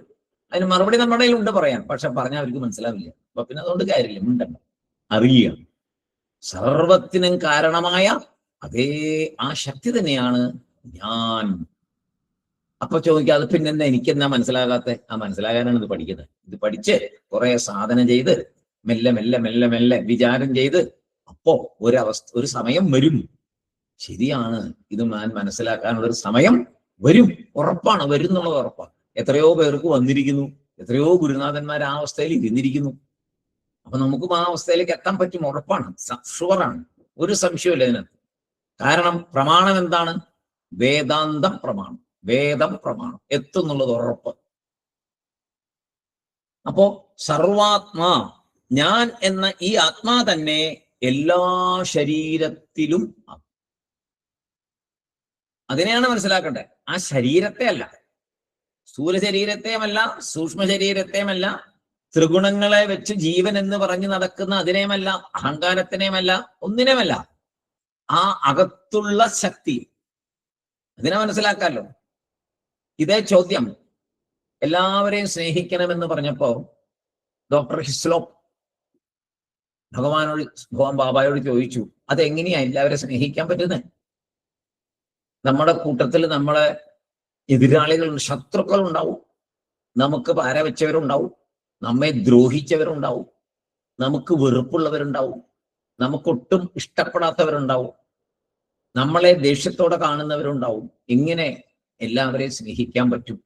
അതിന് മറുപടി നമ്മുടെ കയ്യിൽ ഉണ്ട് പറയാൻ. പക്ഷെ പറഞ്ഞാൽ അവർക്ക് മനസ്സിലാവില്ല. അപ്പൊ പിന്നെ അതുകൊണ്ട് കാര്യമില്ല, ഉണ്ടല്ലോ. അറിയുക സർവത്തിനും കാരണമായ അതേ ആ ശക്തി തന്നെയാണ് ഞാൻ. അപ്പൊ ചോദിക്കുക, അത് പിന്നെന്താ എനിക്കെന്നാ മനസ്സിലാകാത്ത? ആ മനസ്സിലാകാനാണ് ഇത് പഠിക്കുന്നത്. ഇത് പഠിച്ച് കുറെ സാധന ചെയ്ത് മെല്ലെ മെല്ലെ മെല്ലെ മെല്ലെ വിചാരം ചെയ്ത് അപ്പോ ഒരു സമയം വരും. ശരിയാണ്, ഇത് ഞാൻ മനസ്സിലാക്കാനുള്ള ഒരു സമയം വരും. ഉറപ്പാണ്, വരും എന്നുള്ളത് ഉറപ്പാണ്. എത്രയോ പേർക്ക് വന്നിരിക്കുന്നു, എത്രയോ ഗുരുനാഥന്മാർ ആ അവസ്ഥയിൽ ഇരുന്നിരിക്കുന്നു. അപ്പൊ നമുക്കും ആ അവസ്ഥയിലേക്ക് എത്താൻ പറ്റും, ഉറപ്പാണ്, ഷുവറാണ്, ഒരു സംശയമില്ല ഇതിനകത്ത്. കാരണം പ്രമാണം എന്താണ്? വേദാന്തം പ്രമാണം, വേദം പ്രമാണം, എത്തുന്നുള്ളത് ഉറപ്പ്. അപ്പോ സർവാത്മാ, ഞാൻ എന്ന ഈ ആത്മാ തന്നെ എല്ലാ ശരീരത്തിലും. അതിനെയാണ് മനസ്സിലാക്കേണ്ടത്, ആ ശരീരത്തെ അല്ല, സ്ഥൂല ശരീരത്തെയുമല്ല, സൂക്ഷ്മ ശരീരത്തെയുമല്ല, ത്രിഗുണങ്ങളെ വെച്ച് ജീവൻ എന്ന് പറഞ്ഞ് നടക്കുന്ന അതിനെയുമല്ല, അഹങ്കാരത്തിനെയുമല്ല, ഒന്നിനെയുമല്ല, ആ അകത്തുള്ള ശക്തി. അതിനെ മനസ്സിലാക്കാമല്ലോ. ഇതേ ചോദ്യം എല്ലാവരെയും സ്നേഹിക്കണമെന്ന് പറഞ്ഞപ്പോ ഡോക്ടർ ഹിസ്ലോപ്പ് ഭഗവാൻ ബാബായോട് ചോദിച്ചു, അതെങ്ങനെയാ എല്ലാവരെ സ്നേഹിക്കാൻ പറ്റുന്നത്? നമ്മുടെ കൂട്ടത്തിൽ നമ്മളെ എതിരാളികൾ, ശത്രുക്കൾ ഉണ്ടാവും, നമുക്ക് പാര വെച്ചവരുണ്ടാവും, നമ്മെ ദ്രോഹിച്ചവരുണ്ടാവും, നമുക്ക് വെറുപ്പുള്ളവരുണ്ടാവും, നമുക്കൊട്ടും ഇഷ്ടപ്പെടാത്തവരുണ്ടാവും, നമ്മളെ ദേഷ്യത്തോടെ കാണുന്നവരുണ്ടാവും. ഇങ്ങനെ എല്ലാവരെയും സ്നേഹിക്കാൻ പറ്റും?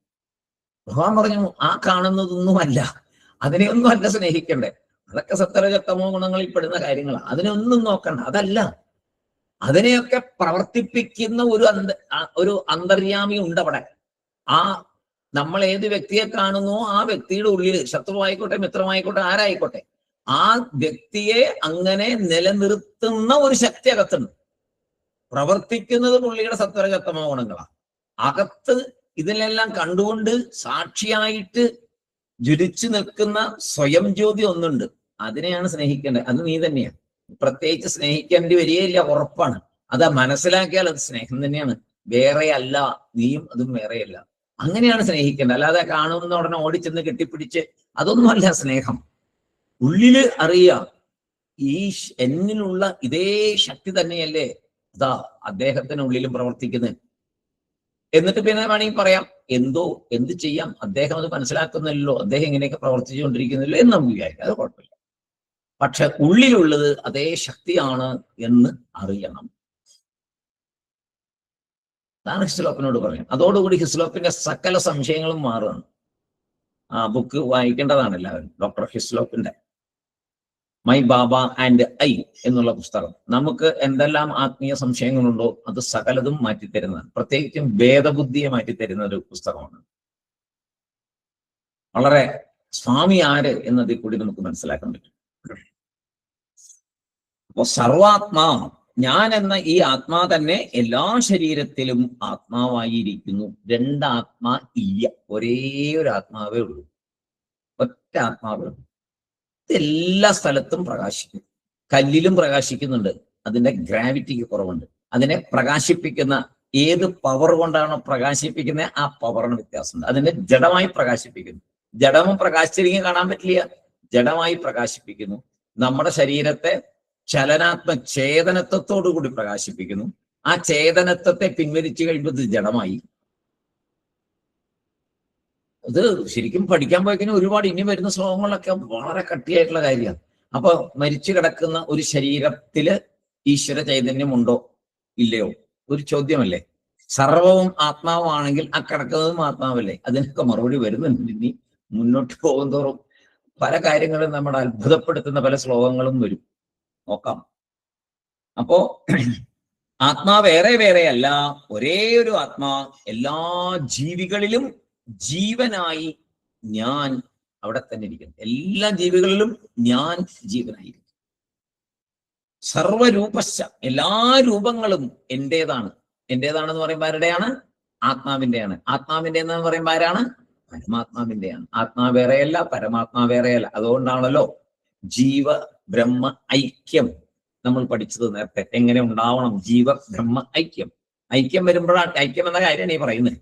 ഭഗവാൻ പറഞ്ഞു, ആ കാണുന്നതൊന്നുമല്ല, അതിനെയൊന്നും അല്ല സ്നേഹിക്കണ്ടേ. അതൊക്കെ സത്വരജതമോ ഗുണങ്ങളിൽ പെടുന്ന കാര്യങ്ങളാണ്. അതിനൊന്നും നോക്കണ്ട, അതല്ല. അതിനെയൊക്കെ പ്രവർത്തിപ്പിക്കുന്ന ഒരു അന്തര്യാമി ഉണ്ട് അവിടെ. ആ നമ്മൾ ഏത് വ്യക്തിയെ കാണുന്നോ ആ വ്യക്തിയുടെ ഉള്ളിൽ, ശത്രുവായിക്കോട്ടെ മിത്രമായിക്കോട്ടെ ആരായിക്കോട്ടെ, ആ വ്യക്തിയെ അങ്ങനെ നിലനിർത്തുന്ന ഒരു ശക്തി അകത്തുണ്ട്. പ്രവർത്തിക്കുന്നത് പുള്ളിയുടെ സത്വരജതമോ ഗുണങ്ങളാണ്. അകത്ത് ഇതിലെല്ലാം കണ്ടുകൊണ്ട് സാക്ഷിയായിട്ട് ജ്വലിച്ചു നിൽക്കുന്ന സ്വയം ജ്യോതി ഒന്നുണ്ട്. അതിനെയാണ് സ്നേഹിക്കേണ്ടത്. അത് നീ തന്നെയാണ്. പ്രത്യേകിച്ച് സ്നേഹിക്കേണ്ടി വരികയില്ല, ഉറപ്പാണ്. അത് മനസ്സിലാക്കിയാൽ അത് സ്നേഹം തന്നെയാണ്, വേറെയല്ല. നീയും അതും വേറെയല്ല. അങ്ങനെയാണ് സ്നേഹിക്കേണ്ടത്. അല്ലാതെ കാണുന്ന ഉടനെ ഓടിച്ചെന്ന് കെട്ടിപ്പിടിച്ച് അതൊന്നുമല്ല സ്നേഹം. ഉള്ളില് അറിയുക, ഈ എന്നിലുള്ള ഇതേ ശക്തി തന്നെയല്ലേ അതാ അദ്ദേഹത്തിനുള്ളിലും പ്രവർത്തിക്കുന്നത്. എന്നിട്ട് പിന്നെ വേണമെങ്കിൽ പറയാം, എന്ത് ചെയ്യാം, അദ്ദേഹം അത് മനസ്സിലാക്കുന്നില്ലല്ലോ, അദ്ദേഹം ഇങ്ങനെയൊക്കെ പ്രവർത്തിച്ചുകൊണ്ടിരിക്കുന്നില്ലോ എന്ന് നമുക്ക് വിചാരിക്കാം. അത് കുഴപ്പമില്ല. പക്ഷെ ഉള്ളിലുള്ളത് അതേ ശക്തിയാണ് എന്ന് അറിയണം. അതാണ് ഹിസ്ലോപ്പിനോട് പറയാം. അതോടുകൂടി ഹിസ്ലോപ്പിന്റെ സകല സംശയങ്ങളും മാറുകയാണ്. ആ ബുക്ക് വായിക്കേണ്ടതാണ് എല്ലാവരും, ഡോക്ടർ ഹിസ്ലോപ്പിന്റെ മൈ ബാബ ആൻഡ് ഐ എന്നുള്ള പുസ്തകം. നമുക്ക് എന്തെല്ലാം ആത്മീയ സംശയങ്ങളുണ്ടോ അത് സകലതും മാറ്റിത്തരുന്നതാണ്. പ്രത്യേകിച്ചും വേദബുദ്ധിയെ മാറ്റിത്തരുന്ന ഒരു പുസ്തകമാണ്. വളരെ സ്വാമി ആര് എന്നതിൽ കൂടി നമുക്ക് മനസ്സിലാക്കാൻ പറ്റും. അപ്പൊ സർവാത്മാ, ഞാൻ എന്ന ഈ ആത്മാ തന്നെ എല്ലാ ശരീരത്തിലും ആത്മാവായിരിക്കുന്നു. രണ്ടാത്മാ ഇല്ല, ഒരേ ഒരു ആത്മാവേ ഉള്ളൂ, ഒറ്റ ആത്മാവേ ഉള്ളൂ. എല്ലാ സ്ഥലത്തും പ്രകാശിക്കും. കല്ലിലും പ്രകാശിക്കുന്നുണ്ട്, അതിന്റെ ഗ്രാവിറ്റിക്ക് കുറവുണ്ട്. അതിനെ പ്രകാശിപ്പിക്കുന്ന ഏത് പവർ കൊണ്ടാണോ പ്രകാശിപ്പിക്കുന്നത് ആ പവറിന് വ്യത്യാസമുണ്ട്. അതിനെ ജഡമായി പ്രകാശിപ്പിക്കുന്നു. ജഡവും പ്രകാശിച്ചിരിക്കും കാണാൻ പറ്റില്ല, ജഡമായി പ്രകാശിപ്പിക്കുന്നു. നമ്മുടെ ശരീരത്തെ ചേതനത്വത്തോടു കൂടി പ്രകാശിപ്പിക്കുന്നു. ആ ചേതനത്വത്തെ പിൻവലിച്ചു കഴിയുമ്പോൾ ഇത് ജഡമായി. ഇത് ശരിക്കും പഠിക്കാൻ പോയി കഴിഞ്ഞാൽ ഒരുപാട് ഇനി വരുന്ന ശ്ലോകങ്ങളൊക്കെ വളരെ കട്ടിയായിട്ടുള്ള കാര്യമാണ്. അപ്പൊ മരിച്ചു കിടക്കുന്ന ഒരു ശരീരത്തില് ഈശ്വര ചൈതന്യം ഉണ്ടോ ഇല്ലയോ ഒരു ചോദ്യമല്ലേ. സർവവും ആത്മാവാണെങ്കിൽ ആ കിടക്കുന്നതും ആത്മാവല്ലേ. അതിനൊക്കെ മറുപടി വരുന്നുണ്ട് ഇനി മുന്നോട്ട് പോകുന്തോറും പല കാര്യങ്ങളും നമ്മുടെ അത്ഭുതപ്പെടുത്തുന്ന പല ശ്ലോകങ്ങളും വരും. നോക്കാം. അപ്പോ ആത്മാ വേറെ വേറെയല്ല, ഒരേ ഒരു ആത്മാ എല്ലാ ജീവികളിലും ജീവനായി ഞാൻ അവിടെ തന്നെ ഇരിക്കുന്നു. എല്ലാ ജീവികളിലും ഞാൻ ജീവനായിരിക്കും. സർവരൂപശ്ച, എല്ലാ രൂപങ്ങളും എന്റേതാണ്. എന്റേതാണെന്ന് പറയുമ്പോൾ ആരുടെയാണ്? ആത്മാവിന്റെയാണ്. ആത്മാവിന്റെ എന്ന് പറയുമ്പോൾ ആരാണ്? പരമാത്മാവിന്റെയാണ്. ആത്മാ വേറെയല്ല, പരമാത്മാ വേറെയല്ല. അതുകൊണ്ടാണല്ലോ ജീവ ബ്രഹ്മ ഐക്യം നമ്മൾ പഠിച്ചത് നേരത്തെ. എങ്ങനെ ഉണ്ടാവണം ജീവ ബ്രഹ്മ ഐക്യം? ഐക്യം വരുമ്പോഴാണ് ഐക്യം എന്ന കാര്യമാണ് ഈ പറയുന്നത്.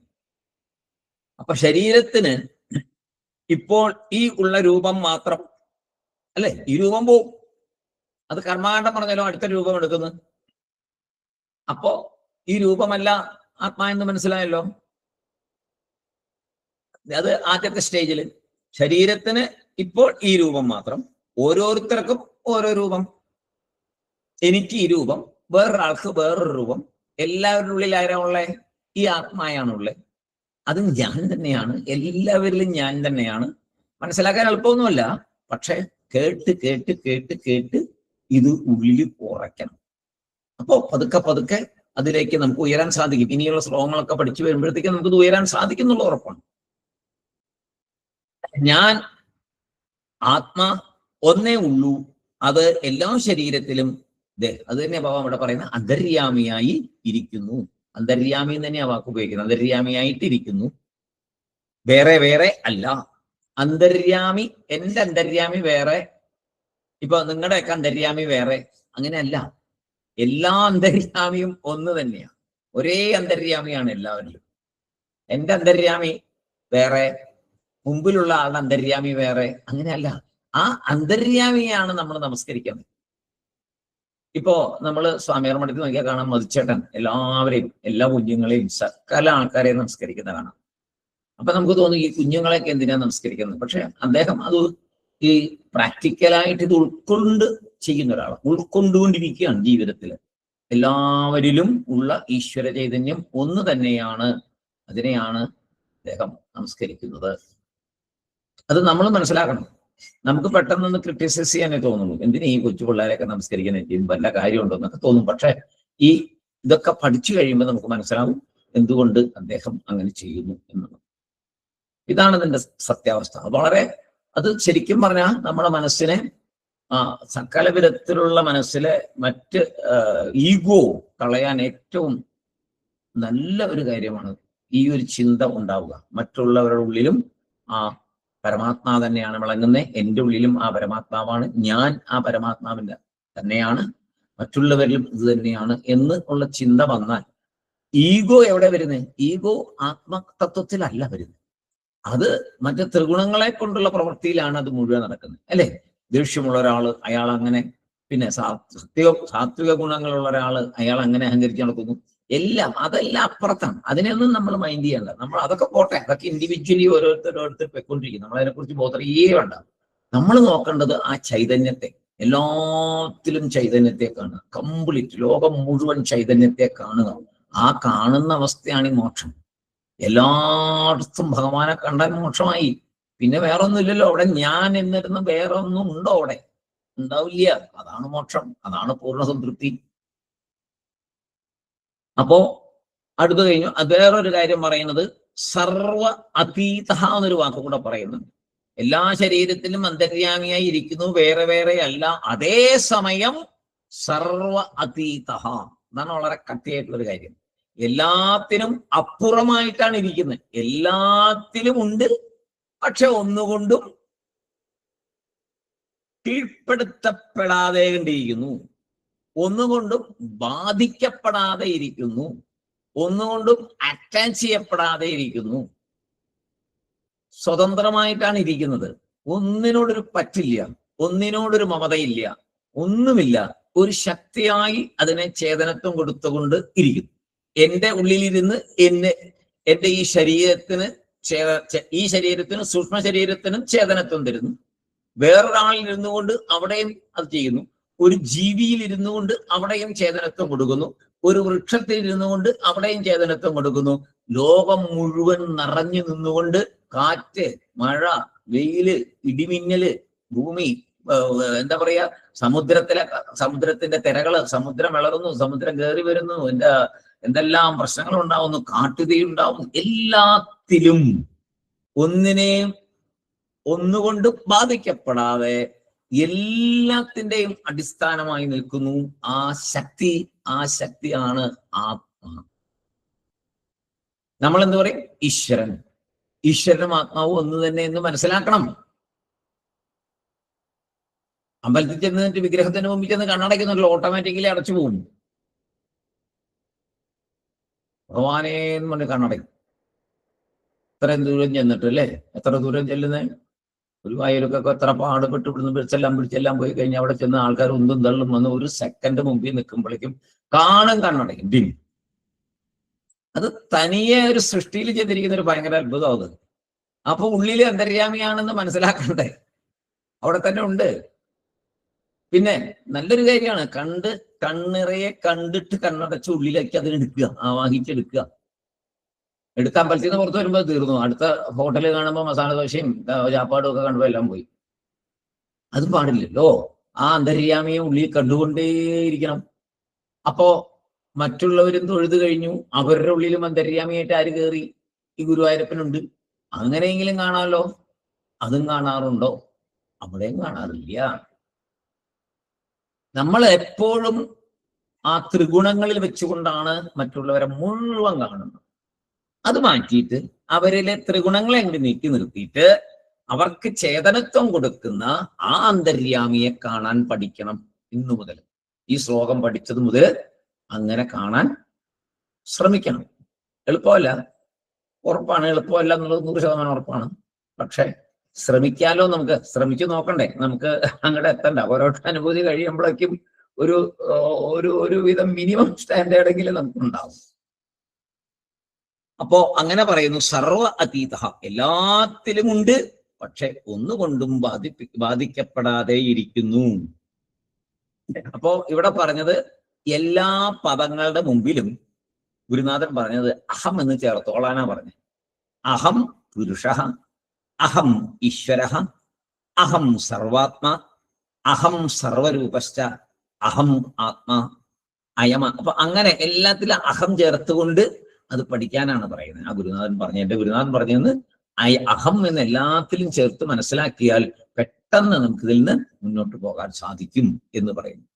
അപ്പൊ ശരീരത്തിന് ഇപ്പോൾ ഈ ഉള്ള രൂപം മാത്രം അല്ലെ, ഈ രൂപം പോവും. അത് കർമ്മകാണ്ഡം പറഞ്ഞാലോ അടുത്ത രൂപം എടുക്കുന്നു. അപ്പോ ഈ രൂപമല്ല ആത്മാ എന്ന് മനസ്സിലായല്ലോ. അത് ആദ്യത്തെ സ്റ്റേജിൽ ശരീരത്തിന് ഇപ്പോൾ ഈ രൂപം മാത്രം, ഓരോരുത്തർക്കും ഓരോ രൂപം. എനിക്ക് ഈ രൂപം, വേറൊരാൾക്ക് വേറൊരു രൂപം. എല്ലാവരുടെ ഉള്ളിൽ ആരാണുള്ളേ? ഈ ആത്മായാണുള്ളത്. അത് ഞാൻ തന്നെയാണ്, എല്ലാവരിലും ഞാൻ തന്നെയാണ്. മനസ്സിലാക്കാൻ എളുപ്പമൊന്നുമല്ല, പക്ഷെ കേട്ട് കേട്ട് കേട്ട് കേട്ട് ഇത് ഉള്ളിൽ ഉറയ്ക്കണം. അപ്പോ പതുക്കെ പതുക്കെ അതിലേക്ക് നമുക്ക് ഉയരാൻ സാധിക്കും. ഇനിയുള്ള ശ്ലോകങ്ങളൊക്കെ പഠിച്ചു വരുമ്പോഴത്തേക്ക് നമുക്കിത് ഉയരാൻ സാധിക്കും എന്നുള്ള ഉറപ്പാണ്. ഞാൻ ആത്മാ ഒന്നേ ഉള്ളൂ, അത് എല്ലാ ശരീരത്തിലും അത് തന്നെ ഭാവം ഇവിടെ പറയുന്നത് അന്തര്യാമിയായി ഇരിക്കുന്നു. അന്തര്യാമി എന്ന് തന്നെയാ വാക്ക് ഉപയോഗിക്കുന്നത്. അന്തര്യാമിയായിട്ടിരിക്കുന്നു, വേറെ വേറെ അല്ല. അന്തര്യാമി, എന്റെ അന്തര്യാമി വേറെ, ഇപ്പൊ നിങ്ങളുടെയൊക്കെ അന്തര്യാമി വേറെ, അങ്ങനെയല്ല. എല്ലാ അന്തര്യാമിയും ഒന്ന് തന്നെയാണ്, ഒരേ അന്തര്യാമിയാണ് എല്ലാവരിലും. എന്റെ അന്തര്യാമി വേറെ, മുമ്പിലുള്ള ആളുടെ അന്തര്യാമി വേറെ, അങ്ങനെയല്ല. ആ അന്തര്യാമിയാണ് നമ്മൾ നമസ്കരിക്കുന്നത്. ഇപ്പോ നമ്മള് സ്വാമിയാർ മഠത്തിൽ നോക്കിയാൽ കാണാം, മധുച്ചേട്ടൻ എല്ലാവരെയും, എല്ലാ കുഞ്ഞുങ്ങളെയും, സകല ആൾക്കാരെയും നമസ്കരിക്കുന്ന കാണാം. അപ്പൊ നമുക്ക് തോന്നും ഈ കുഞ്ഞുങ്ങളെയൊക്കെ എന്തിനാ നമസ്കരിക്കുന്നത്. പക്ഷെ അദ്ദേഹം അത് ഈ പ്രാക്ടിക്കലായിട്ട് ഇത് ഉൾക്കൊണ്ട് ചെയ്യുന്ന ഒരാളാണ്, ഉൾക്കൊണ്ടുകൊണ്ടിരിക്കുകയാണ് ജീവിതത്തിൽ. എല്ലാവരിലും ഉള്ള ഈശ്വര ചൈതന്യം ഒന്ന് തന്നെയാണ്, അതിനെയാണ് അദ്ദേഹം നമസ്കരിക്കുന്നത്. അത് നമ്മൾ മനസ്സിലാക്കണം. നമുക്ക് പെട്ടെന്നൊന്ന് ക്രിട്ടിസൈസ് ചെയ്യാനേ തോന്നുള്ളൂ. എന്തിനാ ഈ കൊച്ചു പിള്ളേരെയൊക്കെ നമസ്കരിക്കാൻ വല്ല കാര്യമുണ്ടോ എന്നൊക്കെ തോന്നും. പക്ഷെ ഈ ഇതൊക്കെ പഠിച്ചു കഴിയുമ്പോൾ നമുക്ക് മനസ്സിലാവും എന്തുകൊണ്ട് അദ്ദേഹം അങ്ങനെ ചെയ്യുന്നു എന്നുള്ളത്. ഇതാണ് ഇതിന്റെ സത്യാവസ്ഥ. വളരെ അത് ശരിക്കും പറഞ്ഞാൽ നമ്മുടെ മനസ്സിനെ സകല വിധത്തിലുള്ള മനസ്സിലെ മറ്റ് ഈഗോ കളയാൻ ഏറ്റവും നല്ല ഒരു കാര്യമാണ് ഈ ഒരു ചിന്ത ഉണ്ടാവുക. മറ്റുള്ളവരുടെ ഉള്ളിലും ആ പരമാത്മാ തന്നെയാണ് വിളങ്ങുന്നത്, എൻ്റെ ഉള്ളിലും ആ പരമാത്മാവാണ്, ഞാൻ ആ പരമാത്മാവിന്റെ തന്നെയാണ്, മറ്റുള്ളവരിലും ഇത് തന്നെയാണ് എന്ന് ഉള്ള ചിന്ത വന്നാൽ ഈഗോ എവിടെ വരുന്നത്? ഈഗോ ആത്മതത്വത്തിലല്ല വരുന്നത്. അത് മറ്റു ത്രിഗുണങ്ങളെ കൊണ്ടുള്ള പ്രവൃത്തിയിലാണ് അത് മുഴുവൻ നടക്കുന്നത്, അല്ലെ? ദേഷ്യമുള്ള ഒരാള് അയാൾ അങ്ങനെ, പിന്നെ സാത്വിക ഗുണങ്ങളുള്ള ഒരാള് അയാൾ അങ്ങനെ അഹങ്കരിച്ച് നടക്കുന്നു. എല്ലാം അതെല്ലാം അപ്പുറത്താണ്. അതിനെയൊന്നും നമ്മൾ മൈൻഡ് ചെയ്യണ്ട. നമ്മൾ അതൊക്കെ പോട്ടെ, അതൊക്കെ ഇൻഡിവിജ്വലി ഓരോരുത്തർ പോയിക്കൊണ്ടിരിക്കും. നമ്മൾ അതിനെക്കുറിച്ച് ബോധറിയേ വേണ്ട. നമ്മൾ നോക്കേണ്ടത് ആ ചൈതന്യത്തെ, എല്ലാത്തിലും ചൈതന്യത്തെ കാണുക. കംപ്ലീറ്റ് ലോകം മുഴുവൻ ചൈതന്യത്തെ കാണുക. ആ കാണുന്ന അവസ്ഥയാണ് ഈ മോക്ഷം. എല്ലായിടത്തും ഭഗവാനെ കണ്ടാൽ മോക്ഷമായി. പിന്നെ വേറൊന്നും ഇല്ലല്ലോ അവിടെ. ഞാൻ എന്നിരുന്ന വേറെ ഒന്നും ഉണ്ടോ അവിടെ? ഉണ്ടാവില്ല. അതാണ് മോക്ഷം, അതാണ് പൂർണ്ണ സംതൃപ്തി. അപ്പോ അടുത്ത് കഴിഞ്ഞു. വേറൊരു കാര്യം പറയുന്നത് സർവ അതീത എന്നൊരു വാക്ക് കൂടെ പറയുന്നുണ്ട്. എല്ലാ ശരീരത്തിലും അന്തര്യാമിയായി ഇരിക്കുന്നു, വേറെ വേറെ അല്ല, അതേ സമയം സർവ അതീത. എന്നാണ് വളരെ കട്ടിയായിട്ടുള്ളൊരു കാര്യം. എല്ലാത്തിനും അപ്പുറമായിട്ടാണ് ഇരിക്കുന്നത്. എല്ലാത്തിലും ഉണ്ട്, പക്ഷെ ഒന്നുകൊണ്ടും കീഴ്പ്പെടുത്തപ്പെടാതെ കണ്ടിരിക്കുന്നു, ഒന്നുകൊണ്ടും ബാധിക്കപ്പെടാതെ ഇരിക്കുന്നു, ഒന്നുകൊണ്ടും അറ്റാച്ച് ചെയ്യപ്പെടാതെ ഇരിക്കുന്നു. സ്വതന്ത്രമായിട്ടാണ് ഇരിക്കുന്നത്. ഒന്നിനോടൊരു പറ്റില്ല, ഒന്നിനോടൊരു മമതയില്ല, ഒന്നുമില്ല. ഒരു ശക്തിയായി അതിനെ ചേതനത്വം കൊടുത്തുകൊണ്ട് ഇരിക്കുന്നു. എന്റെ ഉള്ളിലിരുന്ന് എന്റെ ഈ ശരീരത്തിന് സൂക്ഷ്മ ശരീരത്തിനും ചേതനത്വം തരുന്നു. വേറൊരാളിൽ ഇരുന്നു കൊണ്ട് അവിടെയും അത് ചെയ്യുന്നു. ഒരു ജീവിയിൽ ഇരുന്നു കൊണ്ട് അവിടെയും ചേതനത്വം കൊടുക്കുന്നു. ഒരു വൃക്ഷത്തിൽ ഇരുന്നു കൊണ്ട് അവിടെയും ചേതനത്വം കൊടുക്കുന്നു. ലോകം മുഴുവൻ നിറഞ്ഞു നിന്നുകൊണ്ട് കാറ്റ്, മഴ, വെയില്, ഇടിമിന്നല്, ഭൂമി, എന്താ പറയാ, സമുദ്രത്തിന്റെ തിരകള്, സമുദ്രം വളരുന്നു, സമുദ്രം കയറി വരുന്നു, എന്തെല്ലാം പ്രശ്നങ്ങൾ ഉണ്ടാവുന്നു, കാട്ടുതീ ഉണ്ടാവുന്നു, എല്ലാത്തിലും ഒന്നിനെയും ഒന്നുകൊണ്ട് ബാധിക്കപ്പെടാതെ എല്ലാത്തിന്റെയും അടിസ്ഥാനമായി നിൽക്കുന്നു ആ ശക്തിയാണ് ആത്മ. നമ്മൾ എന്ത് പറയും? ഈശ്വരനും ആത്മാവും ഒന്ന് തന്നെ എന്ന് മനസ്സിലാക്കണം. അമ്പലത്തിൽ ചെന്നിട്ട് വിഗ്രഹത്തിന് മുമ്പിൽ ചെന്ന് കണ്ണടയ്ക്കുന്നുണ്ടല്ലോ, ഓട്ടോമാറ്റിക്കലി അടച്ചു പോകും. ഭഗവാനേ എന്ന് പറഞ്ഞ് കണ്ണടയ്ക്കും. ഇത്രയും ദൂരം ചെന്നിട്ട് അല്ലേ, എത്ര ദൂരം ചെല്ലുന്നേ? ഗുരുവായൂരൊക്കെ എത്ര പാടുപെട്ട് ഇവിടുന്ന് പിടിച്ചെല്ലാം പോയി കഴിഞ്ഞാൽ അവിടെ ചെന്ന് ആൾക്കാർ ഒന്നും തള്ളും വന്ന് ഒരു സെക്കൻഡ് മുമ്പിൽ നിൽക്കുമ്പോഴേക്കും കണ്ണടയ്ക്കും. ഡിം. അത് തനിയെ ഒരു സൃഷ്ടിയിൽ ചെയ്തിരിക്കുന്ന ഒരു ഭയങ്കര അത്ഭുതം അത്. അപ്പൊ ഉള്ളിൽ അന്തര്യാമിയാണെന്ന് മനസ്സിലാക്കണ്ടേ? അവിടെ തന്നെ ഉണ്ട്. പിന്നെ നല്ലൊരു കാര്യമാണ്, കണ്ണിറയെ കണ്ടിട്ട് കണ്ണടച്ച് ഉള്ളിലേക്ക് അതിനെടുക്കുക, ആവാഹിച്ചെടുക്കുക. എടുത്ത അമ്പലത്തിൽ നിന്ന് പുറത്ത് വരുമ്പോൾ തീർന്നു. അടുത്ത ഹോട്ടലിൽ കാണുമ്പോൾ മസാല ദോശയും ചാപ്പാടും ഒക്കെ കാണുമ്പോൾ എല്ലാം പോയി. അത് പാടില്ലല്ലോ. ആ അന്തര്യാമിയെ ഉള്ളിൽ കണ്ടുകൊണ്ടേയിരിക്കണം. അപ്പോ മറ്റുള്ളവരും തൊഴുത് കഴിഞ്ഞു, അവരുടെ ഉള്ളിലും അന്തര്യാമിയായിട്ട് ആര് കയറി? ഈ ഗുരുവായൂരപ്പനുണ്ട്. അങ്ങനെയെങ്കിലും കാണാമല്ലോ. അതും കാണാറുണ്ടോ? അവിടെയും കാണാറില്ല. നമ്മൾ എപ്പോഴും ആ ത്രിഗുണങ്ങളിൽ വെച്ചുകൊണ്ടാണ് മറ്റുള്ളവരെ മുഴുവൻ കാണുന്നത്. അത് മാറ്റിയിട്ട് അവരിലെ ത്രിഗുണങ്ങളെ അങ്ങ് നീക്കി നിർത്തിയിട്ട് അവർക്ക് ചേതനത്വം കൊടുക്കുന്ന ആ അന്തര്യാമിയെ കാണാൻ പഠിക്കണം. ഇന്നു മുതൽ, ഈ ശ്ലോകം പഠിച്ചത് മുതൽ അങ്ങനെ കാണാൻ ശ്രമിക്കണം. എളുപ്പമല്ല, ഉറപ്പാണ്. എളുപ്പമല്ല എന്നുള്ളത് 100% ഉറപ്പാണ്. പക്ഷെ ശ്രമിക്കാലോ. നമുക്ക് ശ്രമിച്ചു നോക്കണ്ടേ? നമുക്ക് അങ്ങോട്ട് എത്തണ്ട. ഓരോരുത്തർ അനുഭൂതി കഴിയുമ്പോഴേക്കും ഒരു വിധം മിനിമം സ്റ്റാൻഡേർഡെങ്കിലും നമുക്കുണ്ടാവും. അപ്പോ അങ്ങനെ പറയുന്നു, സർവ അതീത, എല്ലാത്തിലും ഉണ്ട്, പക്ഷെ ഒന്നുകൊണ്ടും ബാധിക്കപ്പെടാതെ ഇരിക്കുന്നു. അപ്പോ ഇവിടെ പറഞ്ഞത് എല്ലാ പദങ്ങളുടെ മുമ്പിലും ഗുരുനാഥൻ പറഞ്ഞത് അഹം എന്ന് ചേർത്തോളാനാ പറഞ്ഞത്. അഹം പുരുഷ, അഹം ഈശ്വര, അഹം സർവാത്മ, അഹം സർവരൂപശ്ച, അഹം ആത്മാ അയമ. അപ്പൊ അങ്ങനെ എല്ലാത്തിലും അഹം ചേർത്തുകൊണ്ട് അത് പഠിക്കാനാണ് പറയുന്നത്. ആ ഗുരുനാഥൻ പറഞ്ഞു, എന്റെ ഗുരുനാഥൻ പറഞ്ഞെന്ന് അഹം എന്ന് എല്ലാത്തിലും ചേർത്ത് മനസ്സിലാക്കിയാൽ പെട്ടെന്ന് നമുക്ക് ഇതിൽ നിന്ന് മുന്നോട്ട് പോകാൻ സാധിക്കും എന്ന് പറയുന്നു.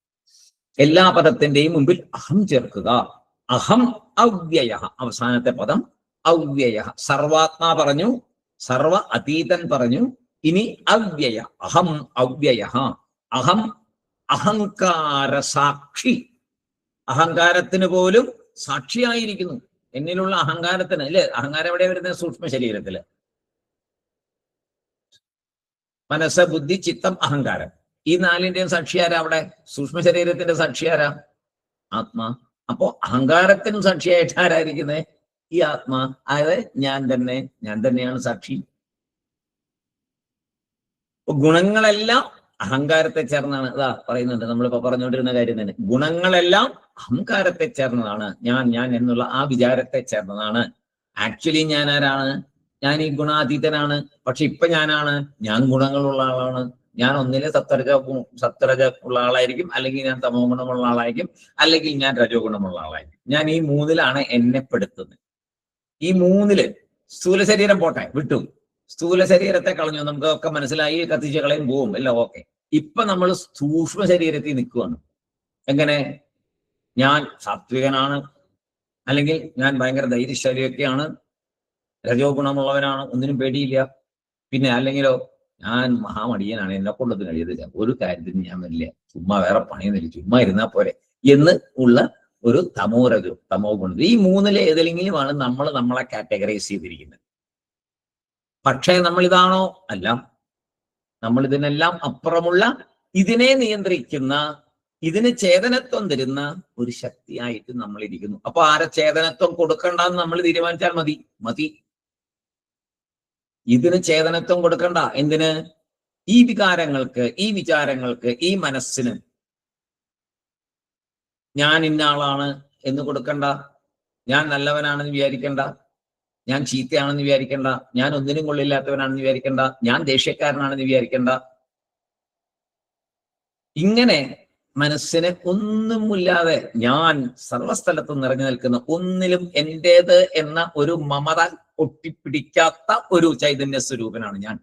എല്ലാ പദത്തിന്റെയും മുമ്പിൽ അഹം ചേർക്കുക. അഹം അവ്യയ, അവസാനത്തെ പദം അവ്യയ. സർവാത്മാ പറഞ്ഞു, സർവ അതീതൻ പറഞ്ഞു, ഇനി അവ്യയ. അഹം അവ്യയ. അഹം അഹങ്കാര സാക്ഷി, അഹങ്കാരത്തിന് പോലും സാക്ഷിയായിരിക്കുന്നു. എന്നിലുള്ള അഹങ്കാരത്തിന് അല്ലേ? അഹങ്കാരം എവിടെ വരുന്നത്? സൂക്ഷ്മ ശരീരത്തില്. മനസ്സ്, ബുദ്ധി, ചിത്തം, അഹങ്കാരം, ഈ നാലിന്റെയും സാക്ഷിയാരാ അവിടെ? സൂക്ഷ്മ ശരീരത്തിന്റെ സാക്ഷിയാരാ? ആത്മാ. അപ്പോ അഹങ്കാരത്തിനും സാക്ഷിയായിട്ട് ആരായിരിക്കുന്നത്? ഈ ആത്മാ. അതായത് ഞാൻ തന്നെയാണ് സാക്ഷി. ഗുണങ്ങളെല്ലാം അഹങ്കാരത്തെ ചേർന്നാണ്. ഇതാ പറയുന്നുണ്ട്, നമ്മളിപ്പോ പറഞ്ഞുകൊണ്ടിരുന്ന കാര്യം തന്നെ. ഗുണങ്ങളെല്ലാം അഹങ്കാരത്തെ ചേർന്നതാണ്. ഞാൻ എന്നുള്ള ആ വിചാരത്തെ ചേർന്നതാണ്. ആക്ച്വലി ഞാൻ ആരാണ്? ഞാൻ ഈ ഗുണാതീതനാണ്. പക്ഷെ ഇപ്പൊ ഞാൻ ഗുണങ്ങളുള്ള ആളാണ്. ഞാൻ ഒന്നിലെ സത്വരജ ഉള്ള ആളായിരിക്കും, അല്ലെങ്കിൽ ഞാൻ തമോ ഗുണമുള്ള ആളായിരിക്കും, അല്ലെങ്കിൽ ഞാൻ രജോ ഗുണമുള്ള ആളായിരിക്കും. ഞാൻ ഈ മൂന്നിലാണ് എന്നെ പെടുത്തുന്നത്. ഈ മൂന്നില് സ്ഥൂല ശരീരം പോട്ടെ, വിട്ടു. സ്ഥൂല ശരീരത്തെ കളഞ്ഞു, നമുക്ക് ഒക്കെ മനസ്സിലായി, കത്തിച്ച് കളയും, പോവും, എല്ലാം ഓക്കെ. ഇപ്പൊ നമ്മൾ സൂക്ഷ്മ ശരീരത്തിൽ നിൽക്കുകയാണ്. എങ്ങനെ? ഞാൻ സാത്വികനാണ്, അല്ലെങ്കിൽ ഞാൻ ഭയങ്കര ധൈര്യശാലിയൊക്കെയാണ്, രജോ ഗുണമുള്ളവനാണ്, ഒന്നിനും പേടിയില്ല. പിന്നെ അല്ലെങ്കിലോ ഞാൻ മഹാമടിയനാണ്, എന്നെ കൊണ്ടൊന്നും കഴിയത്തില്ല, ഒരു കാര്യത്തിന് ഞാൻ വരില്ല, ചുമ്മാ വേറെ പണിയൊന്നുമില്ല, ചുമ്മാ ഇരുന്നാ പോരെ എന്ന് ഉള്ള ഒരു തമോ ഗുണം. ഈ മൂന്നിലെ ഏതെങ്കിലുമാണ് നമ്മളെ കാറ്റഗറൈസ് ചെയ്തിരിക്കുന്നത്. പക്ഷേ നമ്മൾ ഇതാണോ? അല്ല. നമ്മൾ ഇതിനെല്ലാം അപ്പുറമുള്ള, ഇതിനെ നിയന്ത്രിക്കുന്ന, ഇതിന് ചേതനത്വം തരുന്ന ഒരു ശക്തിയായിട്ട് നമ്മൾ ഇരിക്കുന്നു. അപ്പൊ ആരെ ചേതനത്വം കൊടുക്കണ്ടെന്ന് നമ്മൾ തീരുമാനിച്ചാൽ മതി. ഇതിന് ചേതനത്വം കൊടുക്കണ്ട. എന്തിന്? ഈ വികാരങ്ങൾക്ക്, ഈ വിചാരങ്ങൾക്ക്, ഈ മനസ്സിന് ഞാൻ ഇന്ന ആളാണ് എന്ന് കൊടുക്കണ്ട. ഞാൻ നല്ലവനാണെന്ന് വിചാരിക്കണ്ട. ഞാൻ ചീത്തയാണെന്ന് വിചാരിക്കേണ്ട, ഞാൻ ഒന്നിനും കൊള്ളില്ലാത്തവനാണെന്ന് വിചാരിക്കേണ്ട, ഞാൻ ദേഷ്യക്കാരനാണെന്ന് വിചാരിക്കേണ്ട. ഇങ്ങനെ മനസ്സിന് ഒന്നുമില്ലാതെ ഞാൻ സർവസ്ഥലത്തും നിറഞ്ഞു നിൽക്കുന്ന, ഒന്നിലും എന്റേത് എന്ന ഒരു മമത ഒട്ടിപ്പിടിക്കാത്ത ഒരു ചൈതന്യ സ്വരൂപനാണ് ഞാൻ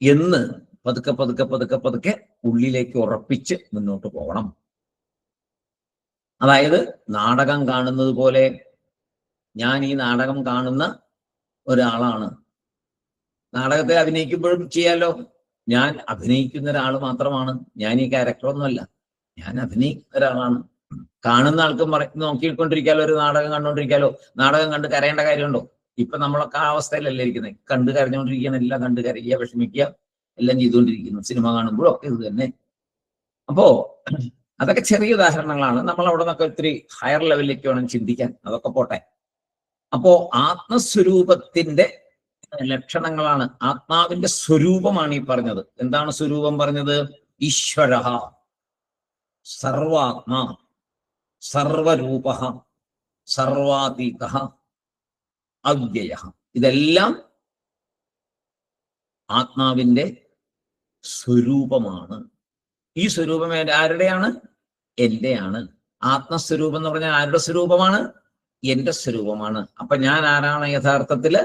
എന്ന് പതുക്കെ പതുക്കെ പതുക്കെ പതുക്കെ ഉള്ളിലേക്ക് ഉറപ്പിച്ച് മുന്നോട്ട് പോകണം. അതായത് നാടകം കാണുന്നത് പോലെ ഞാൻ ഈ നാടകം കാണുന്ന ഒരാളാണ്. നാടകത്തെ അഭിനയിക്കുമ്പോഴും ചെയ്യാലോ, ഞാൻ അഭിനയിക്കുന്ന ഒരാൾ മാത്രമാണ്, ഞാൻ ഈ ക്യാരക്ടറൊന്നുമല്ല, ഞാൻ അഭിനയിക്കുന്ന ഒരാളാണ്. കാണുന്ന ആൾക്കും നോക്കിക്കൊണ്ടിരിക്കാലോ, ഒരു നാടകം കണ്ടുകൊണ്ടിരിക്കാലോ. നാടകം കണ്ട് കരയേണ്ട കാര്യമുണ്ടോ? ഇപ്പൊ നമ്മളൊക്കെ ആ അവസ്ഥയിലല്ലേ ഇരിക്കുന്നത്, കണ്ട് കരഞ്ഞുകൊണ്ടിരിക്കുകയാണ്, എല്ലാം കണ്ട് കരയുക, വിഷമിക്കുക, എല്ലാം ചെയ്തുകൊണ്ടിരിക്കുന്നു. സിനിമ കാണുമ്പോഴും ഒക്കെ ഇത് തന്നെ. അപ്പോ അതൊക്കെ ചെറിയ ഉദാഹരണങ്ങളാണ്. നമ്മൾ അവിടെ നിന്നൊക്കെ ഒത്തിരി ഹയർ ലെവലിലേക്ക് വേണം ചിന്തിക്കാൻ, അതൊക്കെ പോട്ടെ. അപ്പോ ആത്മസ്വരൂപത്തിന്റെ ലക്ഷണങ്ങളാണ്, ആത്മാവിന്റെ സ്വരൂപമാണ് ഈ പറഞ്ഞത്. എന്താണ് സ്വരൂപം പറഞ്ഞത്? ഈശ്വര, സർവാത്മാ, സർവരൂപ, സർവാതീത, അവ്യയ. ഇതെല്ലാം ആത്മാവിന്റെ സ്വരൂപമാണ്. ഈ സ്വരൂപം ആരുടെയാണ്? എന്റെയാണ്. ആത്മസ്വരൂപം എന്ന് പറഞ്ഞാൽ ആരുടെ സ്വരൂപമാണ്? എന്റെ സ്വരൂപമാണ്. അപ്പൊ ഞാൻ ആരാണ് യഥാർത്ഥത്തില്?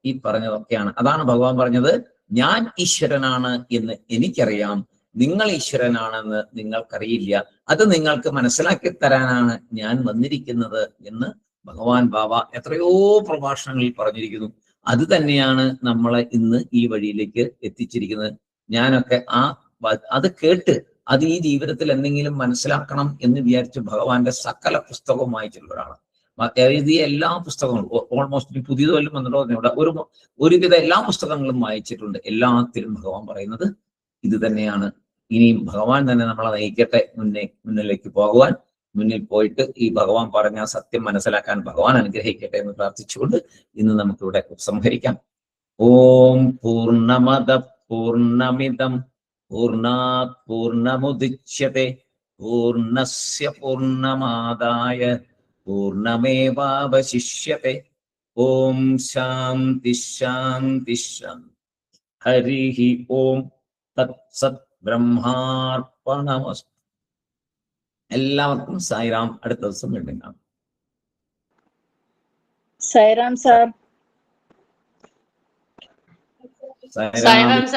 ഈ പറഞ്ഞതൊക്കെയാണ്. അതാണ് ഭഗവാൻ പറഞ്ഞത്, ഞാൻ ഈശ്വരനാണ് എന്ന് എനിക്കറിയാം, നിങ്ങൾ ഈശ്വരനാണെന്ന് നിങ്ങൾക്കറിയില്ല, അത് നിങ്ങൾക്ക് മനസ്സിലാക്കി തരാനാണ് ഞാൻ വന്നിരിക്കുന്നത് എന്ന് ഭഗവാൻ ബാബ എത്രയോ പ്രഭാഷണങ്ങളിൽ പറഞ്ഞിരിക്കുന്നു. അത് തന്നെയാണ് നമ്മളെ ഇന്ന് ഈ വഴിയിലേക്ക് എത്തിച്ചിരിക്കുന്നത്. ഞാനൊക്കെ അത് കേട്ട് അത് ഈ ജീവിതത്തിൽ എന്തെങ്കിലും മനസ്സിലാക്കണം എന്ന് വിചാരിച്ച് ഭഗവാന്റെ സകല പുസ്തകവും വായിച്ചിട്ടുള്ള ഒരാളാണ്. എഴുതിയ എല്ലാ പുസ്തകങ്ങളും ഓൾമോസ്റ്റ് പുതിയത് വല്ലതും വന്നിട്ടോ ഒരുവിധ എല്ലാ പുസ്തകങ്ങളും വായിച്ചിട്ടുണ്ട്. എല്ലാത്തിലും ഭഗവാൻ പറയുന്നത് ഇത് തന്നെയാണ്. ഇനിയും ഭഗവാൻ തന്നെ നമ്മളെ നയിക്കട്ടെ മുന്നിലേക്ക് പോകുവാൻ. മുന്നിൽ പോയിട്ട് ഈ ഭഗവാൻ പറഞ്ഞ സത്യം മനസ്സിലാക്കാൻ ഭഗവാൻ അനുഗ്രഹിക്കട്ടെ എന്ന് പ്രാർത്ഥിച്ചുകൊണ്ട് ഇന്ന് നമുക്കിവിടെ ഉപസംഹരിക്കാം. ഓം പൂർണ്ണമദ പൂർണ്ണമിദം പൂർണ്ണാത് പൂർണ്ണമുദച്യത്തെ പൂർണ്ണസ്യ പൂർണ്ണമാദായ പൂർണ്ണമേവാവശിഷ്യത്തെ. ഓം ശാന്തി ശാന്തി ശാന്തി. ഹരി ഓം തത്സത്. ബ്രഹ്മാർപ്പണമസ്തു. എല്ലാവർക്കും സായിറാം. അടുത്ത ദിവസം വീണ്ടും കാണാം. സായിറാം സാർ. സായിറാം.